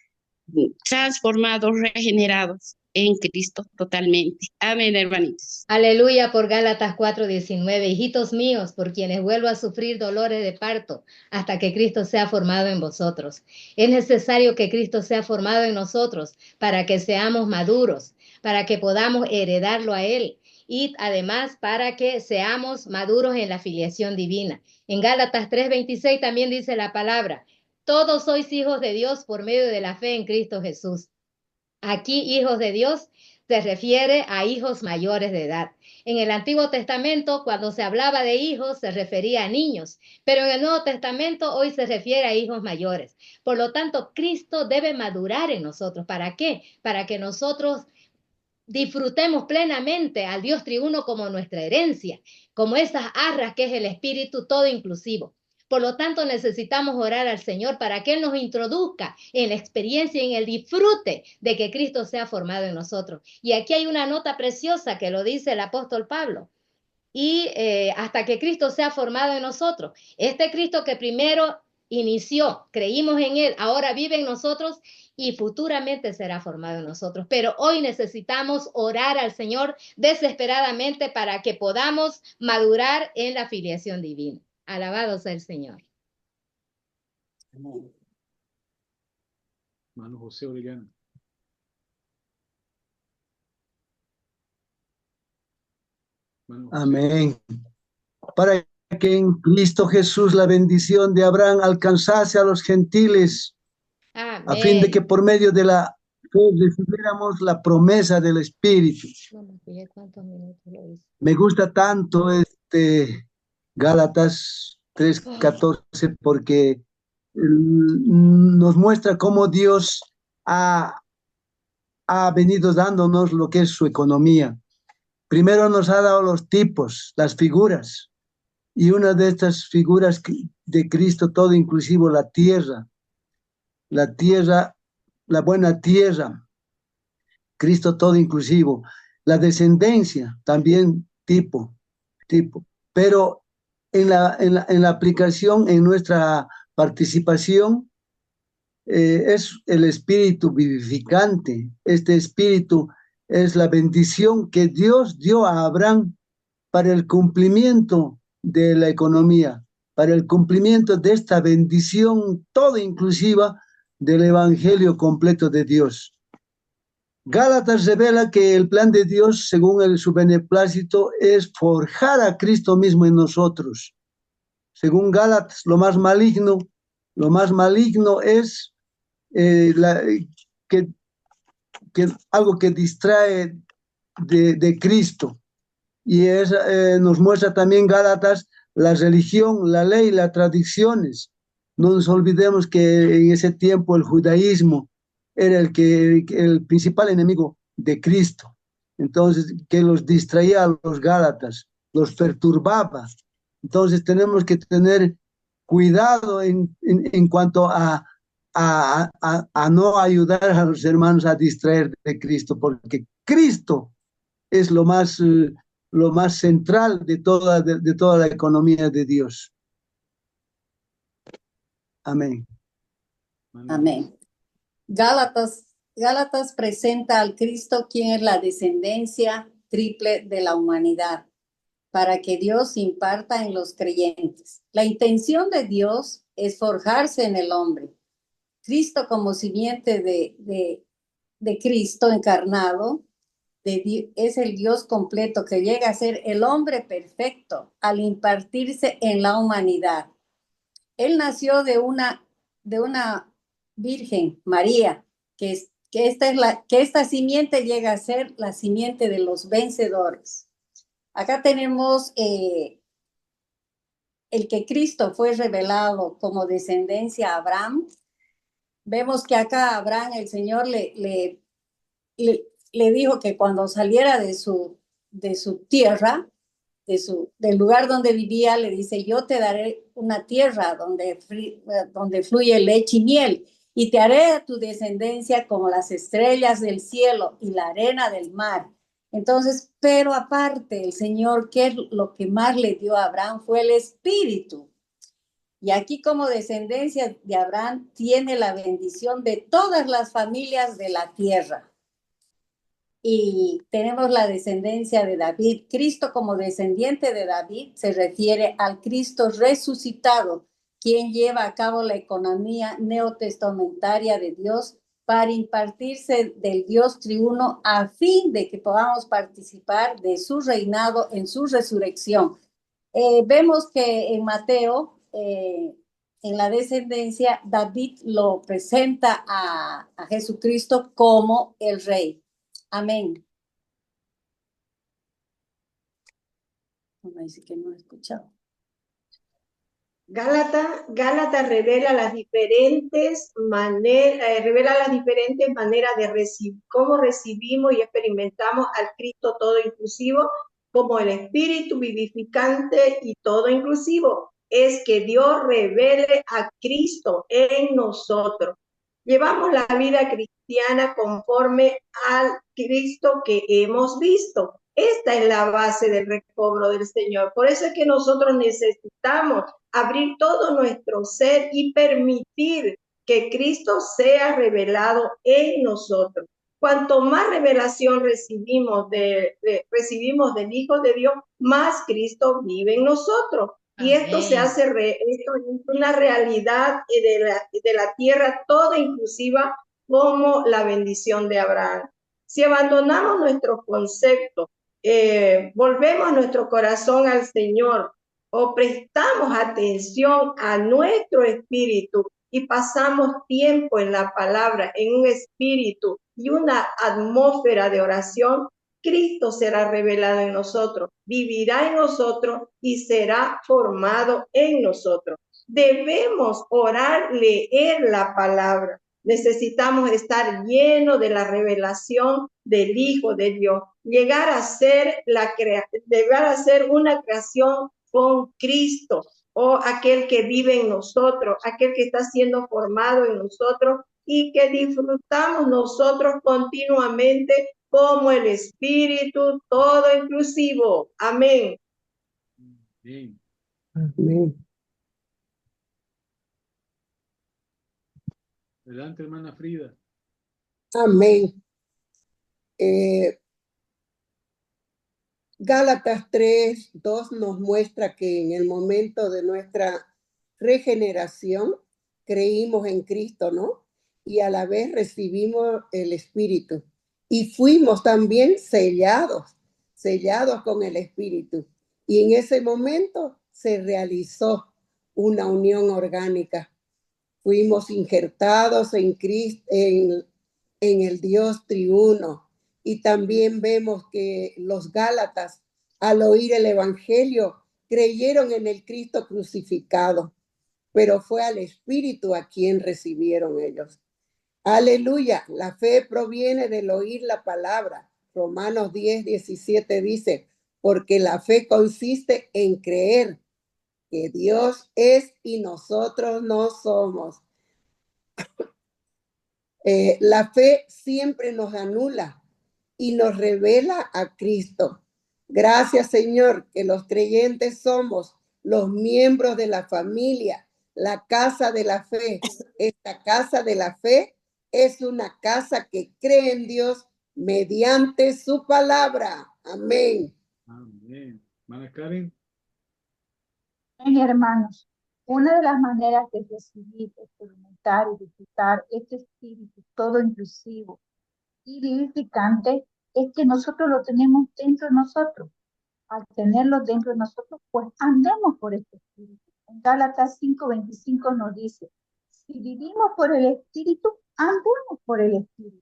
transformados, regenerados en Cristo totalmente. Amén, hermanitos. Aleluya por Gálatas 4:19. Hijitos míos, por quienes vuelvo a sufrir dolores de parto hasta que Cristo sea formado en vosotros. Es necesario que Cristo sea formado en nosotros para que seamos maduros, para que podamos heredarlo a Él y además para que seamos maduros en la filiación divina. En Gálatas 3:26 también dice la palabra: todos sois hijos de Dios por medio de la fe en Cristo Jesús. Aquí, hijos de Dios, se refiere a hijos mayores de edad. En el Antiguo Testamento, cuando se hablaba de hijos, se refería a niños, pero en el Nuevo Testamento hoy se refiere a hijos mayores. Por lo tanto, Cristo debe madurar en nosotros. ¿Para qué? Para que nosotros disfrutemos plenamente al Dios triuno como nuestra herencia, como esas arras que es el Espíritu todo inclusivo. Por lo tanto, necesitamos orar al Señor para que Él nos introduzca en la experiencia y en el disfrute de que Cristo sea formado en nosotros. Y aquí hay una nota preciosa que lo dice el apóstol Pablo. Y hasta que Cristo sea formado en nosotros. Este Cristo que primero inició, creímos en Él, ahora vive en nosotros y futuramente será formado en nosotros. Pero hoy necesitamos orar al Señor desesperadamente para que podamos madurar en la filiación divina. Alabado sea el Señor. Hermano José Orellana. Amén. Para que en Cristo Jesús la bendición de Abraham alcanzase a los gentiles, Amén. A fin de que por medio de la fe recibiéramos la promesa del Espíritu. Me gusta tanto Gálatas 3:14 porque nos muestra cómo Dios ha venido dándonos lo que es su economía. Primero nos ha dado los tipos, las figuras, y una de estas figuras de Cristo todo inclusivo, la tierra, la buena tierra, Cristo todo inclusivo, la descendencia también tipo, pero en la aplicación, en nuestra participación, es el espíritu vivificante. Este espíritu es la bendición que Dios dio a Abraham para el cumplimiento de la economía, para el cumplimiento de esta bendición toda inclusiva del evangelio completo de Dios. Gálatas revela que el plan de Dios, según su beneplácito, es forjar a Cristo mismo en nosotros. Según Gálatas, lo más maligno es algo que distrae de Cristo. Y nos muestra también Gálatas la religión, la ley, las tradiciones. No nos olvidemos que en ese tiempo el judaísmo era el principal enemigo de Cristo. Entonces, que los distraía a los gálatas, los perturbaba. Entonces, tenemos que tener cuidado en cuanto a no ayudar a los hermanos a distraer de Cristo, porque Cristo es lo más lo más central de toda la economía de Dios. Amén. Amén. Gálatas presenta al Cristo, quien es la descendencia triple de la humanidad, para que Dios imparta en los creyentes. La intención de Dios es forjarse en el hombre. Cristo como simiente de Cristo encarnado, es el Dios completo que llega a ser el hombre perfecto al impartirse en la humanidad. Él nació de una Virgen, María, que esta simiente llega a ser la simiente de los vencedores. Acá tenemos el que Cristo fue revelado como descendencia a Abraham. Vemos que acá a Abraham el Señor le dijo que cuando saliera de su tierra, del lugar donde vivía, le dice, yo te daré una tierra donde fluye leche y miel, y te haré a tu descendencia como las estrellas del cielo y la arena del mar. Entonces, pero aparte, el Señor, ¿qué es lo que más le dio a Abraham? Fue el Espíritu. Y aquí como descendencia de Abraham tiene la bendición de todas las familias de la tierra. Y tenemos la descendencia de David. Cristo como descendiente de David se refiere al Cristo resucitado, quien lleva a cabo la economía neotestamentaria de Dios para impartirse del Dios triuno a fin de que podamos participar de su reinado en su resurrección. Vemos que en Mateo, en la descendencia, David lo presenta a Jesucristo como el rey. Amén. Me dice que no he escuchado. Gálatas revela las diferentes maneras de recibir, cómo recibimos y experimentamos al Cristo todo inclusivo, como el Espíritu vivificante y todo inclusivo. Es que Dios revele a Cristo en nosotros. Llevamos la vida cristiana conforme al Cristo que hemos visto. Esta es la base del recobro del Señor. Por eso es que nosotros necesitamos abrir todo nuestro ser y permitir que Cristo sea revelado en nosotros. Cuanto más revelación recibimos del Hijo de Dios, más Cristo vive en nosotros. Y esto se hace, esto es una realidad de la tierra toda inclusiva como la bendición de Abraham. Si abandonamos nuestros conceptos, volvemos nuestro corazón al Señor o prestamos atención a nuestro espíritu y pasamos tiempo en la palabra, en un espíritu y una atmósfera de oración, Cristo será revelado en nosotros, vivirá en nosotros y será formado en nosotros. Debemos orar, leer la palabra. Necesitamos estar llenos de la revelación del Hijo de Dios, llegar a ser una creación con Cristo, o aquel que vive en nosotros, aquel que está siendo formado en nosotros y que disfrutamos nosotros continuamente como el Espíritu todo inclusivo. Amén. Amén. Amén. Adelante, hermana Frida. Amén. Gálatas 3:2 nos muestra que en el momento de nuestra regeneración creímos en Cristo, ¿no? Y a la vez recibimos el Espíritu. Y fuimos también sellados con el Espíritu. Y en ese momento se realizó una unión orgánica. Fuimos injertados en Cristo, en el Dios triuno. Y también vemos que los Gálatas, al oír el Evangelio, creyeron en el Cristo crucificado, pero fue al Espíritu a quien recibieron ellos. Aleluya, la fe proviene del oír la palabra. Romanos 10:17 dice, porque la fe consiste en creer que Dios es y nosotros no somos. La fe siempre nos anula y nos revela a Cristo. Gracias, Señor, que los creyentes somos los miembros de la familia, la casa de la fe. Esta casa de la fe es una casa que cree en Dios mediante su palabra. Amén. Amén. Hermana Karen. Bien, hermanos, una de las maneras de recibir, experimentar y disfrutar este espíritu todo inclusivo y vivificante es que nosotros lo tenemos dentro de nosotros. Al tenerlo dentro de nosotros, pues andemos por este espíritu. En Gálatas 5:25 nos dice, si vivimos por el espíritu, andemos por el espíritu.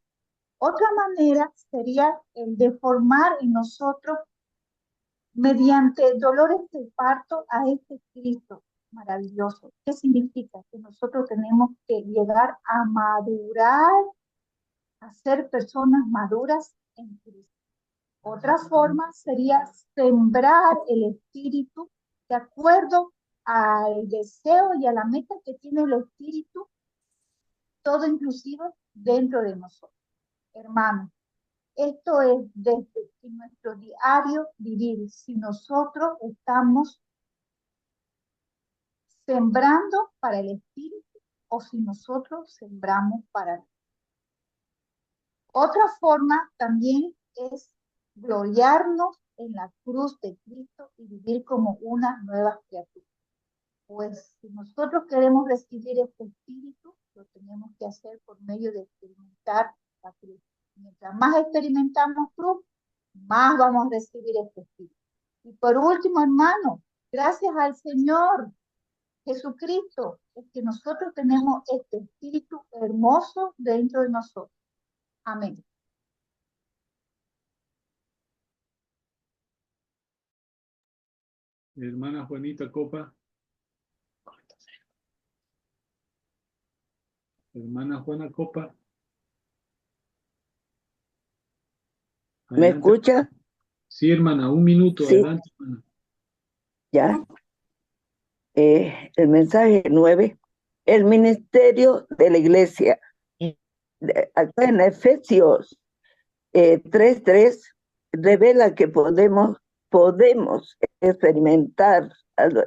Otra manera sería el de formar en nosotros mediante dolores de parto a este Cristo maravilloso. ¿Qué significa? Que nosotros tenemos que llegar a madurar, a ser personas maduras en Cristo. Otra forma sería sembrar el espíritu de acuerdo al deseo y a la meta que tiene el espíritu, todo inclusive dentro de nosotros. Hermanos, esto es desde nuestro diario vivir. Si nosotros estamos sembrando para el espíritu o si nosotros sembramos para el. Otra forma también es gloriarnos en la cruz de Cristo y vivir como una nueva criatura. Pues si nosotros queremos recibir este espíritu, lo tenemos que hacer por medio de experimentar la cruz. Mientras más experimentamos cruz, más vamos a recibir este espíritu. Y por último, hermano, gracias al Señor Jesucristo, es que nosotros tenemos este espíritu hermoso dentro de nosotros. Amén. Hermana Juanita Copa. Hermana Juana Copa. ¿Me escucha? Sí, hermana, un minuto. Sí. Adelante, hermana. Ya. El mensaje 9. El ministerio de la iglesia. Acá en Efesios 3:3 revela que podemos experimentar,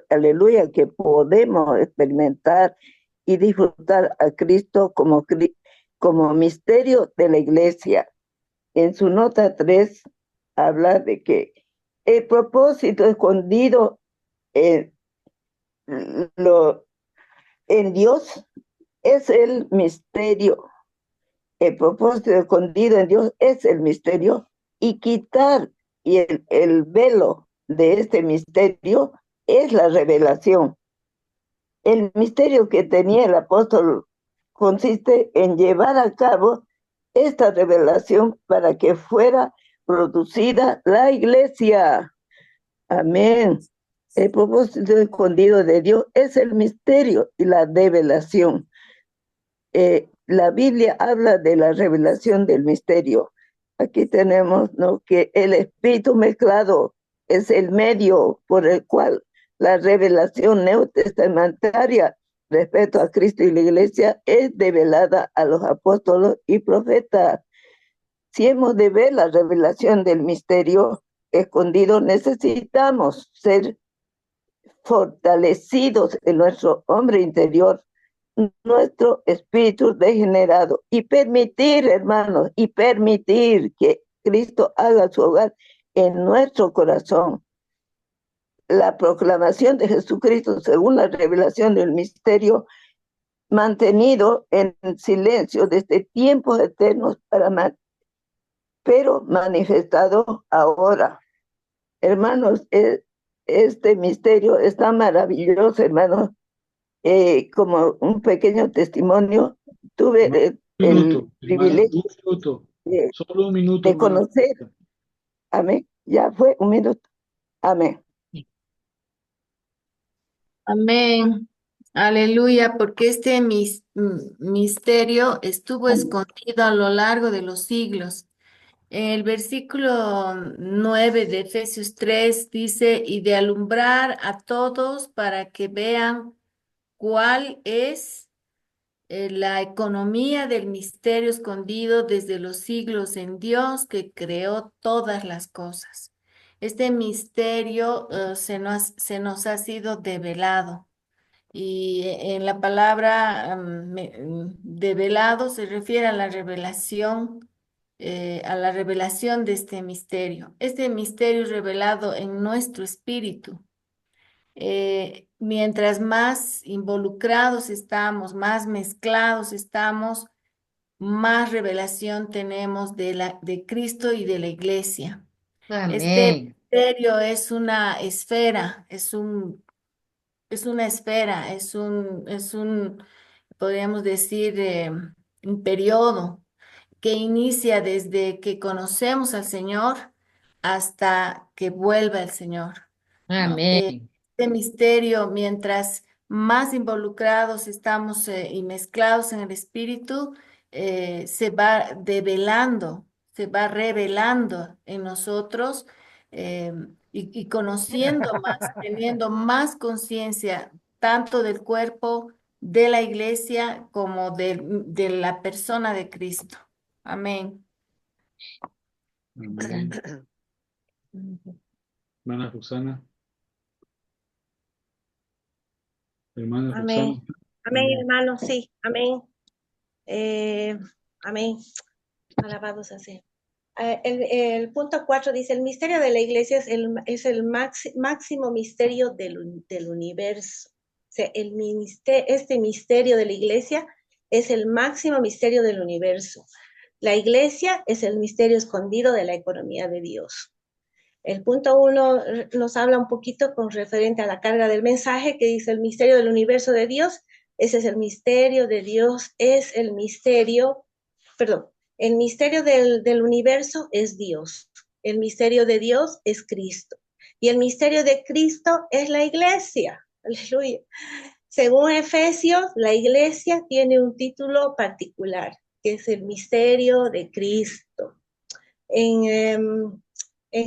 aleluya, que podemos experimentar y disfrutar a Cristo como misterio de la iglesia. En su nota 3 habla de que el propósito escondido en Dios es el misterio. El propósito escondido en Dios es el misterio, y quitar el velo de este misterio es la revelación. El misterio que tenía el apóstol consiste en llevar a cabo esta revelación para que fuera producida la iglesia. Amén. El propósito escondido de Dios es el misterio y la revelación. La Biblia habla de la revelación del misterio. Aquí tenemos, ¿no?, que el espíritu mezclado es el medio por el cual la revelación neotestamentaria respecto a Cristo y la iglesia es develada a los apóstoles y profetas. Si hemos de ver la revelación del misterio escondido, necesitamos ser fortalecidos en nuestro hombre interior, nuestro espíritu degenerado, y permitir, hermanos, que Cristo haga su hogar en nuestro corazón. La proclamación de Jesucristo según la revelación del misterio mantenido en silencio desde tiempos eternos pero manifestado ahora. Hermanos, este misterio es tan maravilloso, hermanos. Como un pequeño testimonio, tuve el privilegio Solo un minuto, de conocer. Amén. Ya fue un minuto. Amén. Amén. Aleluya, porque este misterio estuvo escondido a lo largo de los siglos. El versículo 9 de Efesios 3 dice, y de alumbrar a todos para que vean cuál es la economía del misterio escondido desde los siglos en Dios que creó todas las cosas. Este misterio se nos ha sido develado. Y en la palabra develado se refiere a la revelación de este misterio. Este misterio es revelado en nuestro espíritu. Mientras más involucrados estamos, más mezclados estamos, más revelación tenemos de Cristo y de la iglesia. Este Amén. misterio es una esfera, es una esfera, podríamos decir, un periodo que inicia desde que conocemos al Señor hasta que vuelva el Señor, ¿no? Amén. Este misterio, mientras más involucrados estamos y mezclados en el Espíritu, se va develando, se va revelando en nosotros y conociendo más, teniendo más conciencia tanto del cuerpo de la iglesia como de la persona de Cristo. Amén. Amén. Hermana Roxana. Hermana Amén. Roxana. Amén, hermano, sí, amén. Amén. Alabados así. El punto 4 dice, el misterio de la iglesia es el máximo misterio del universo. O sea, este misterio de la iglesia es el máximo misterio del universo. La iglesia es el misterio escondido de la economía de Dios. El punto 1 nos habla un poquito con referente a la carga del mensaje que dice el misterio del universo de Dios. Ese es el misterio de Dios, es el misterio, perdón, el misterio del universo es Dios. El misterio de Dios es Cristo. Y el misterio de Cristo es la iglesia. Aleluya. Según Efesios, la iglesia tiene un título particular, que es el misterio de Cristo. En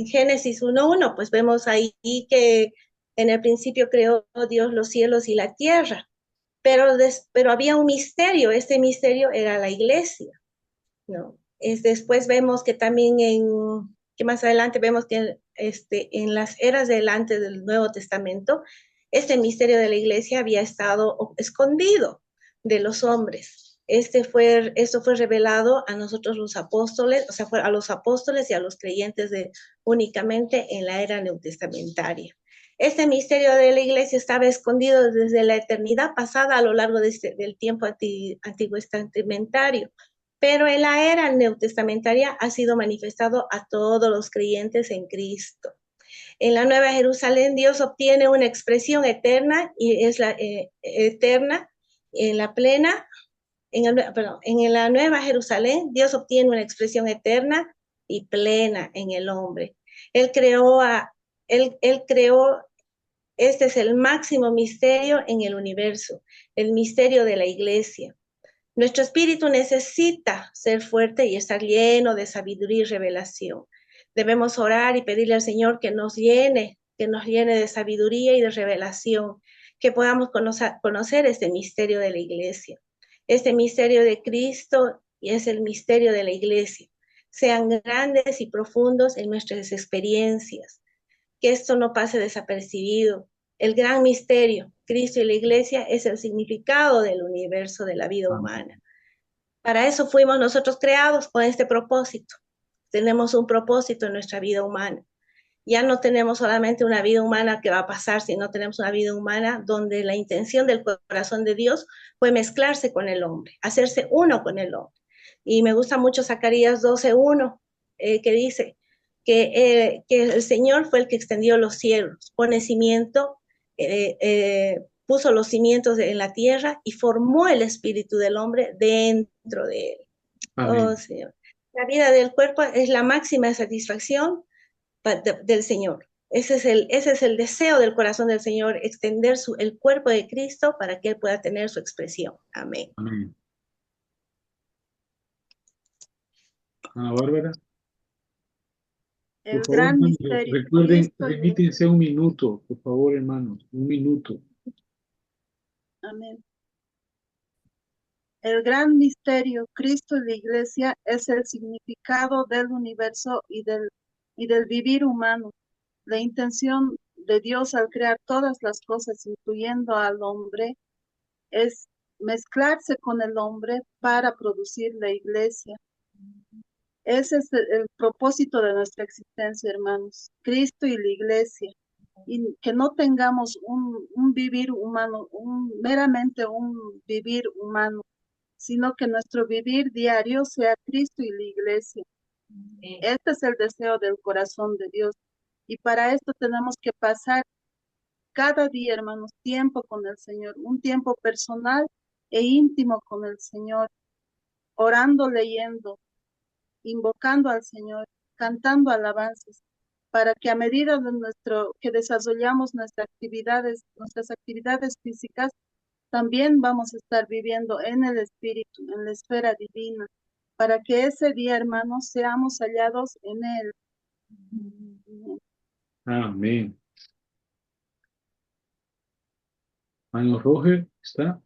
Génesis 1:1, pues vemos ahí que en el principio creó Dios los cielos y la tierra, pero había un misterio, este misterio era la iglesia, ¿no? Después vemos que también que más adelante vemos que en las eras delante del Nuevo Testamento, este misterio de la iglesia había estado escondido de los hombres. Esto fue revelado a nosotros los apóstoles, o sea, fue a los apóstoles y a los creyentes únicamente en la era neotestamentaria. Este misterio de la iglesia estaba escondido desde la eternidad pasada a lo largo del tiempo antiguo testamentario, pero en la era neotestamentaria ha sido manifestado a todos los creyentes en Cristo. En la Nueva Jerusalén Dios obtiene una expresión eterna y es la eterna en la plena. En la Nueva Jerusalén, Dios obtiene una expresión eterna y plena en el hombre. Él creó, este es el máximo misterio en el universo, el misterio de la iglesia. Nuestro espíritu necesita ser fuerte y estar lleno de sabiduría y revelación. Debemos orar y pedirle al Señor que nos llene de sabiduría y de revelación, que podamos conocer este misterio de la iglesia. Este misterio de Cristo y es el misterio de la iglesia. Sean grandes y profundos en nuestras experiencias. Que esto no pase desapercibido. El gran misterio, Cristo y la iglesia, es el significado del universo de la vida humana. Para eso fuimos nosotros creados con este propósito. Tenemos un propósito en nuestra vida humana. Ya no tenemos solamente una vida humana que va a pasar, sino tenemos una vida humana donde la intención del corazón de Dios fue mezclarse con el hombre, hacerse uno con el hombre. Y me gusta mucho Zacarías 12:1, que dice que el Señor fue el que extendió los cielos, puso los cimientos en la tierra y formó el espíritu del hombre dentro de él. Amén. Oh, Señor. La vida del cuerpo es la máxima satisfacción del Señor. Ese es el deseo del corazón del Señor, extender el cuerpo de Cristo para que Él pueda tener su expresión. Amén. Amén. Ana Bárbara. El Por favor, gran hermanos, misterio. recuerden, Cristo y- remítense un minuto, por favor, hermanos, un minuto. Amén. El gran misterio, Cristo y la iglesia, es el significado del universo y del vivir humano. la intención de Dios al crear todas las cosas, incluyendo al hombre, es mezclarse con el hombre para producir la iglesia. Ese es el propósito de nuestra existencia, hermanos. Cristo y la iglesia. Y que no tengamos un vivir humano, meramente un vivir humano, sino que nuestro vivir diario sea Cristo y la iglesia. Este es el deseo del corazón de Dios. Y para esto tenemos que pasar cada día, hermanos, tiempo con el Señor, un tiempo personal e íntimo con el Señor, orando, leyendo, invocando al Señor, cantando alabanzas, para que a medida de que desarrollamos nuestras actividades físicas, también vamos a estar viviendo en el Espíritu, en la esfera divina, para que ese día, hermanos, seamos hallados en Él. Amén. Hermano Roger, ¿está?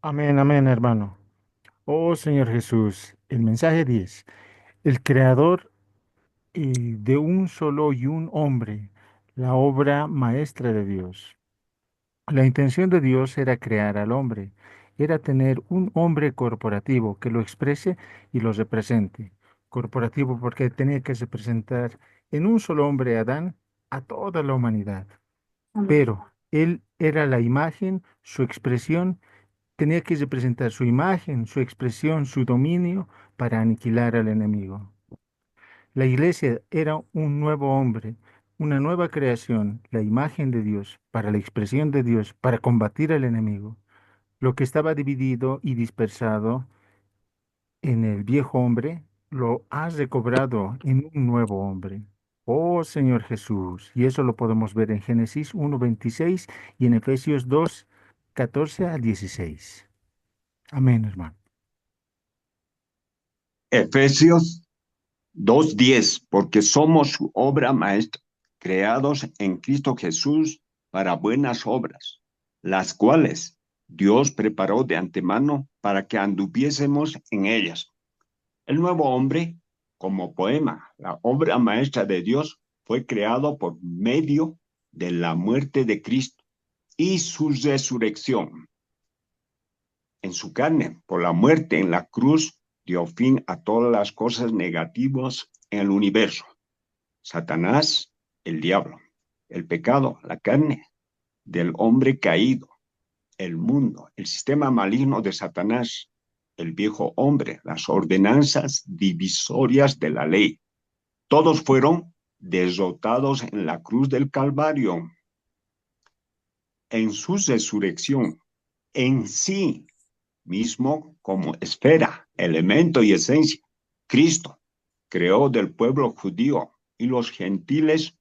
Amén, amén, hermano. Oh Señor Jesús, el mensaje 10. El creador de un solo y un hombre, la obra maestra de Dios. La intención de Dios era crear al hombre, era tener un hombre corporativo que lo exprese y lo represente. Corporativo porque tenía que representar en un solo hombre, Adán, a toda la humanidad. Pero él era la imagen, su expresión, tenía que representar su imagen, su expresión, su dominio para aniquilar al enemigo. La iglesia era un nuevo hombre, una nueva creación, la imagen de Dios, para la expresión de Dios, para combatir al enemigo. Lo que estaba dividido y dispersado en el viejo hombre, lo has recobrado en un nuevo hombre. Oh Señor Jesús, y eso lo podemos ver en Génesis 1:26 y en Efesios 2:14-16. Amén, hermano. Efesios 2:10, porque somos su obra maestra, creados en Cristo Jesús para buenas obras, las cuales Dios preparó de antemano para que anduviésemos en ellas. El nuevo hombre, como poema, la obra maestra de Dios, fue creado por medio de la muerte de Cristo y su resurrección. En su carne, por la muerte en la cruz, dio fin a todas las cosas negativas en el universo. Satanás, el diablo, el pecado, la carne del hombre caído, el mundo, el sistema maligno de Satanás, el viejo hombre, las ordenanzas divisorias de la ley. Todos fueron derrotados en la cruz del Calvario. En su resurrección, en sí mismo como esfera, elemento y esencia, Cristo creó del pueblo judío y los gentiles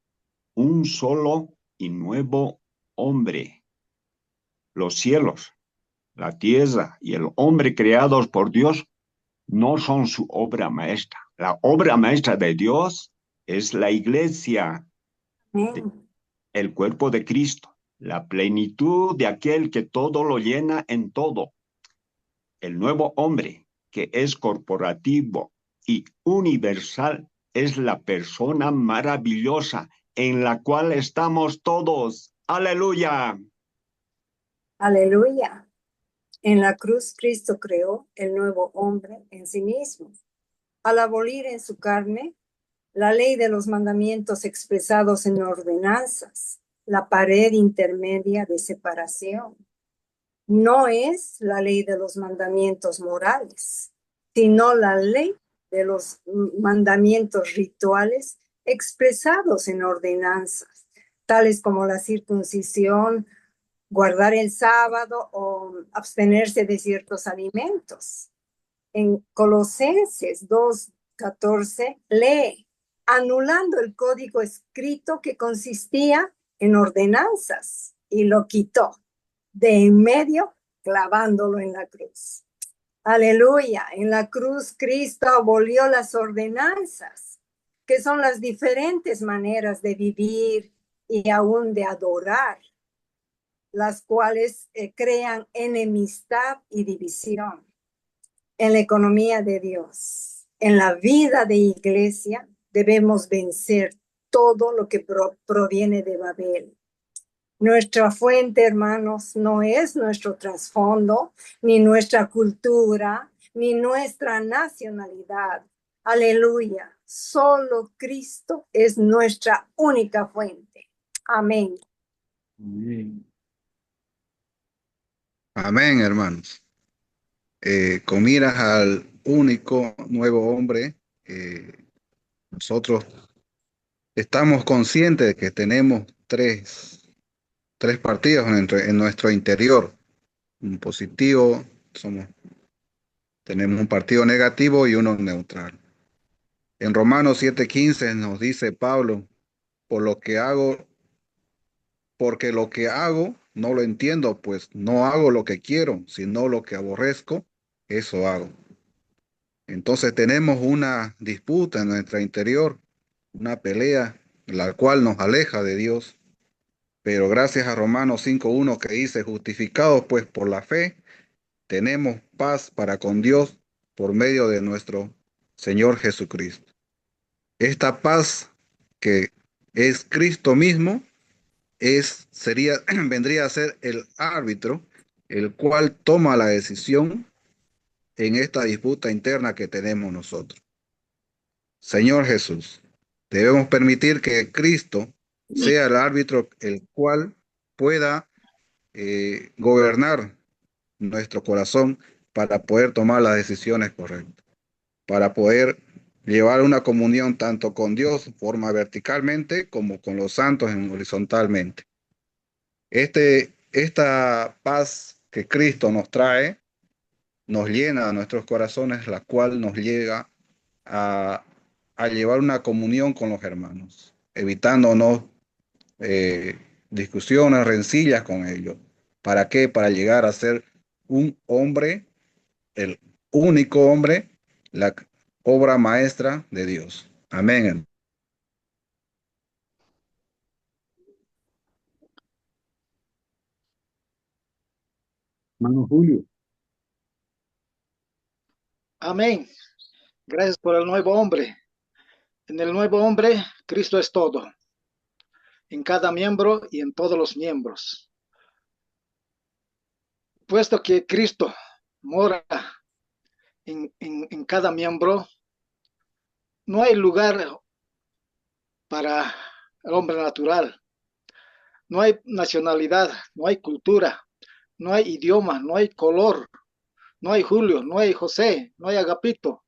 un solo y nuevo hombre. Los cielos, la tierra y el hombre creados por Dios no son su obra maestra. La obra maestra de Dios es la iglesia, el cuerpo de Cristo, la plenitud de aquel que todo lo llena en todo. El nuevo hombre, que es corporativo y universal, es la persona maravillosa en la cual estamos todos. ¡Aleluya! Aleluya. En la cruz Cristo creó el nuevo hombre en sí mismo. Al abolir en su carne la ley de los mandamientos expresados en ordenanzas, la pared intermedia de separación. No es la ley de los mandamientos morales, sino la ley de los mandamientos rituales expresados en ordenanzas, tales como la circuncisión, guardar el sábado o abstenerse de ciertos alimentos. En Colosenses 2:14 lee, anulando el código escrito que consistía en ordenanzas y lo quitó de en medio, clavándolo en la cruz. Aleluya, en la cruz Cristo abolió las ordenanzas, que son las diferentes maneras de vivir y aún de adorar, las cuales crean enemistad y división. En la economía de Dios, en la vida de iglesia, debemos vencer todo lo que proviene de Babel. Nuestra fuente, hermanos, no es nuestro trasfondo, ni nuestra cultura, ni nuestra nacionalidad. Aleluya. Solo Cristo es nuestra única fuente. Amén. Amén. Amén, hermanos. Con miras al único nuevo hombre, nosotros estamos conscientes de que tenemos tres partidos en nuestro interior. Un positivo, tenemos un partido negativo y uno neutral. En Romanos 7:15 nos dice Pablo, porque lo que hago no lo entiendo, pues no hago lo que quiero, sino lo que aborrezco, eso hago. Entonces tenemos una disputa en nuestro interior, una pelea, la cual nos aleja de Dios. Pero gracias a Romanos 5:1 que dice, justificados pues por la fe, tenemos paz para con Dios por medio de nuestro Señor Jesucristo. Esta paz que es Cristo mismo, vendría a ser el árbitro, el cual toma la decisión en esta disputa interna que tenemos nosotros. Señor Jesús, debemos permitir que Cristo sea el árbitro, el cual pueda gobernar nuestro corazón para poder tomar las decisiones correctas, para poder llevar una comunión tanto con Dios, forma verticalmente, como con los santos horizontalmente. Esta paz que Cristo nos trae, nos llena a nuestros corazones, la cual nos llega a llevar una comunión con los hermanos, evitándonos discusiones, rencillas con ellos. ¿Para qué? Para llegar a ser un hombre, el único hombre, la obra maestra de Dios. Amén. Hermano Julio. Amén. Gracias por el nuevo hombre. En el nuevo hombre, Cristo es todo. En cada miembro y en todos los miembros. Puesto que Cristo mora en cada miembro, no hay lugar para el hombre natural. No hay nacionalidad, no hay cultura, no hay idioma, no hay color, no hay Julio, no hay José, no hay Agapito.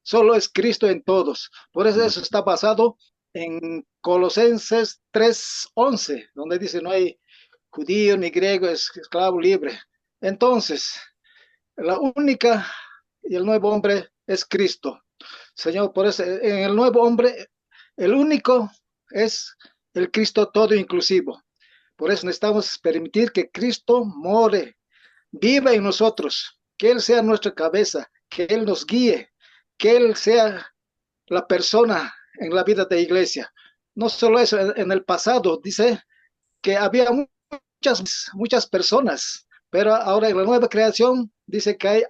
Solo es Cristo en todos. Por eso está basado en Colosenses 3:11, donde dice no hay judío ni griego, es esclavo libre. Entonces, la única y el nuevo hombre es Cristo. Señor, por eso en el nuevo hombre, el único es el Cristo todo inclusivo. Por eso necesitamos permitir que Cristo more, viva en nosotros, que Él sea nuestra cabeza, que Él nos guíe, que Él sea la persona en la vida de la iglesia. No solo eso, en el pasado dice que había muchas personas, pero ahora en la nueva creación dice que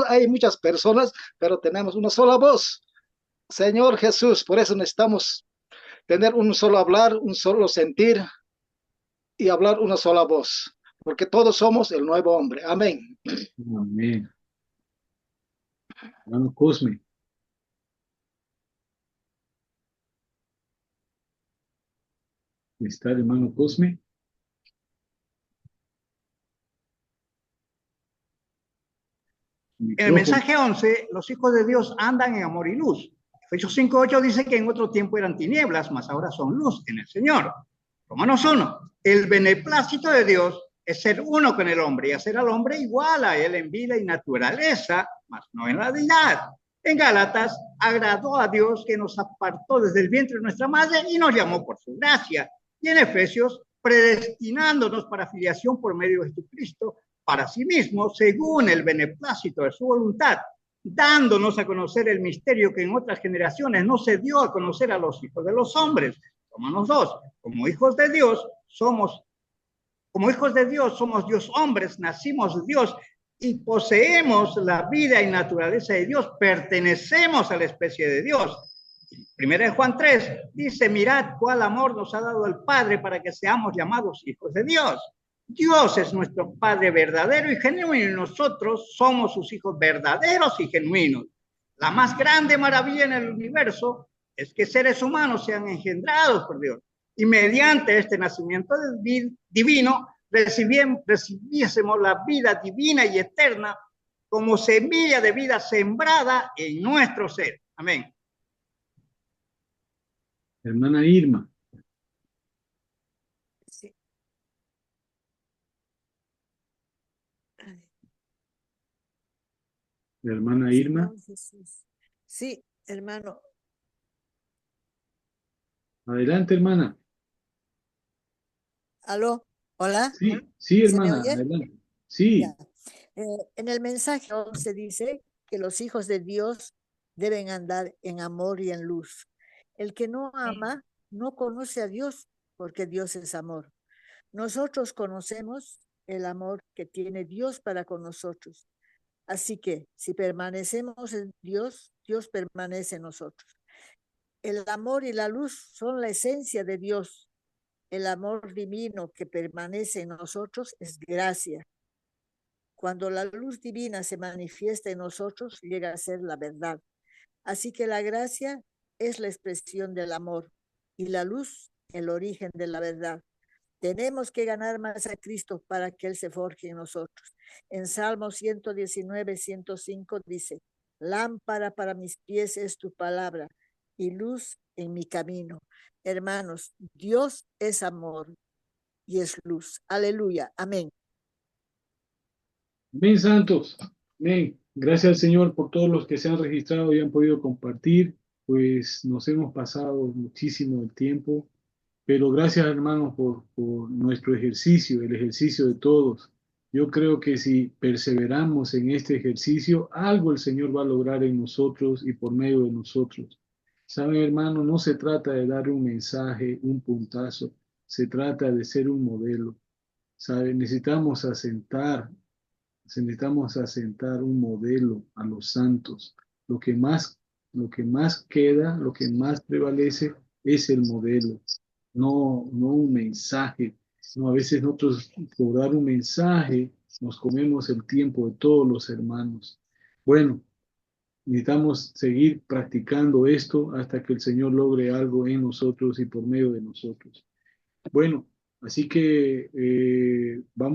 hay muchas personas, pero tenemos una sola voz. Señor Jesús, por eso necesitamos tener un solo hablar, un solo sentir y hablar una sola voz, porque todos somos el nuevo hombre. Amén. Amén. Hermano Cosme. ¿Está el hermano Cosme? En el mensaje 11, los hijos de Dios andan en amor y luz. Efesios 5:8 dice que en otro tiempo eran tinieblas, mas ahora son luz en el Señor. Romanos 1, el beneplácito de Dios es ser uno con el hombre y hacer al hombre igual a él en vida y naturaleza, mas no en la deidad. En Gálatas, agradó a Dios que nos apartó desde el vientre de nuestra madre y nos llamó por su gracia. Y en Efesios, predestinándonos para filiación por medio de Jesucristo, para sí mismo, según el beneplácito de su voluntad, dándonos a conocer el misterio que en otras generaciones no se dio a conocer a los hijos de los hombres. Romanos 2, como hijos de Dios somos Dios hombres, nacimos Dios y poseemos la vida y naturaleza de Dios, pertenecemos a la especie de Dios. Primera de Juan 3 dice, mirad cuál amor nos ha dado el Padre para que seamos llamados hijos de Dios. Dios es nuestro Padre verdadero y genuino y nosotros somos sus hijos verdaderos y genuinos. La más grande maravilla en el universo es que seres humanos sean engendrados por Dios y mediante este nacimiento divino recibiésemos la vida divina y eterna como semilla de vida sembrada en nuestro ser. Amén. Hermana Irma. Sí. Hermana Irma. Sí, hermano. Adelante, hermana. ¿Aló? ¿Hola? Sí, sí, ¿Se me hermana, oye? adelante. Sí. Ya. En el mensaje 11 dice que los hijos de Dios deben andar en amor y en luz. El que no ama no conoce a Dios, porque Dios es amor. Nosotros conocemos el amor que tiene Dios para con nosotros. Así que si permanecemos en Dios, Dios permanece en nosotros. El amor y la luz son la esencia de Dios. El amor divino que permanece en nosotros es gracia. Cuando la luz divina se manifiesta en nosotros, llega a ser la verdad. Así que la gracia es la expresión del amor y la luz el origen de la verdad. Tenemos que ganar más a Cristo para que Él se forje en nosotros. En Salmo 119, 105 dice, lámpara para mis pies es tu palabra y luz en mi camino. Hermanos, Dios es amor y es luz. Aleluya. Amén. Amén, santos. Amén. Gracias al Señor por todos los que se han registrado y han podido compartir. Pues nos hemos pasado muchísimo el tiempo, pero gracias, hermanos, por nuestro ejercicio, el ejercicio de todos. Yo creo que si perseveramos en este ejercicio, algo el Señor va a lograr en nosotros y por medio de nosotros. Saben, hermanos, no se trata de dar un mensaje, un puntazo, se trata de ser un modelo. ¿Saben? Necesitamos asentar un modelo a los santos. Lo que más queda, lo que más prevalece es el modelo, no un mensaje. No, a veces nosotros por dar un mensaje nos comemos el tiempo de todos los hermanos. Bueno, necesitamos seguir practicando esto hasta que el Señor logre algo en nosotros y por medio de nosotros. Bueno, así que vamos.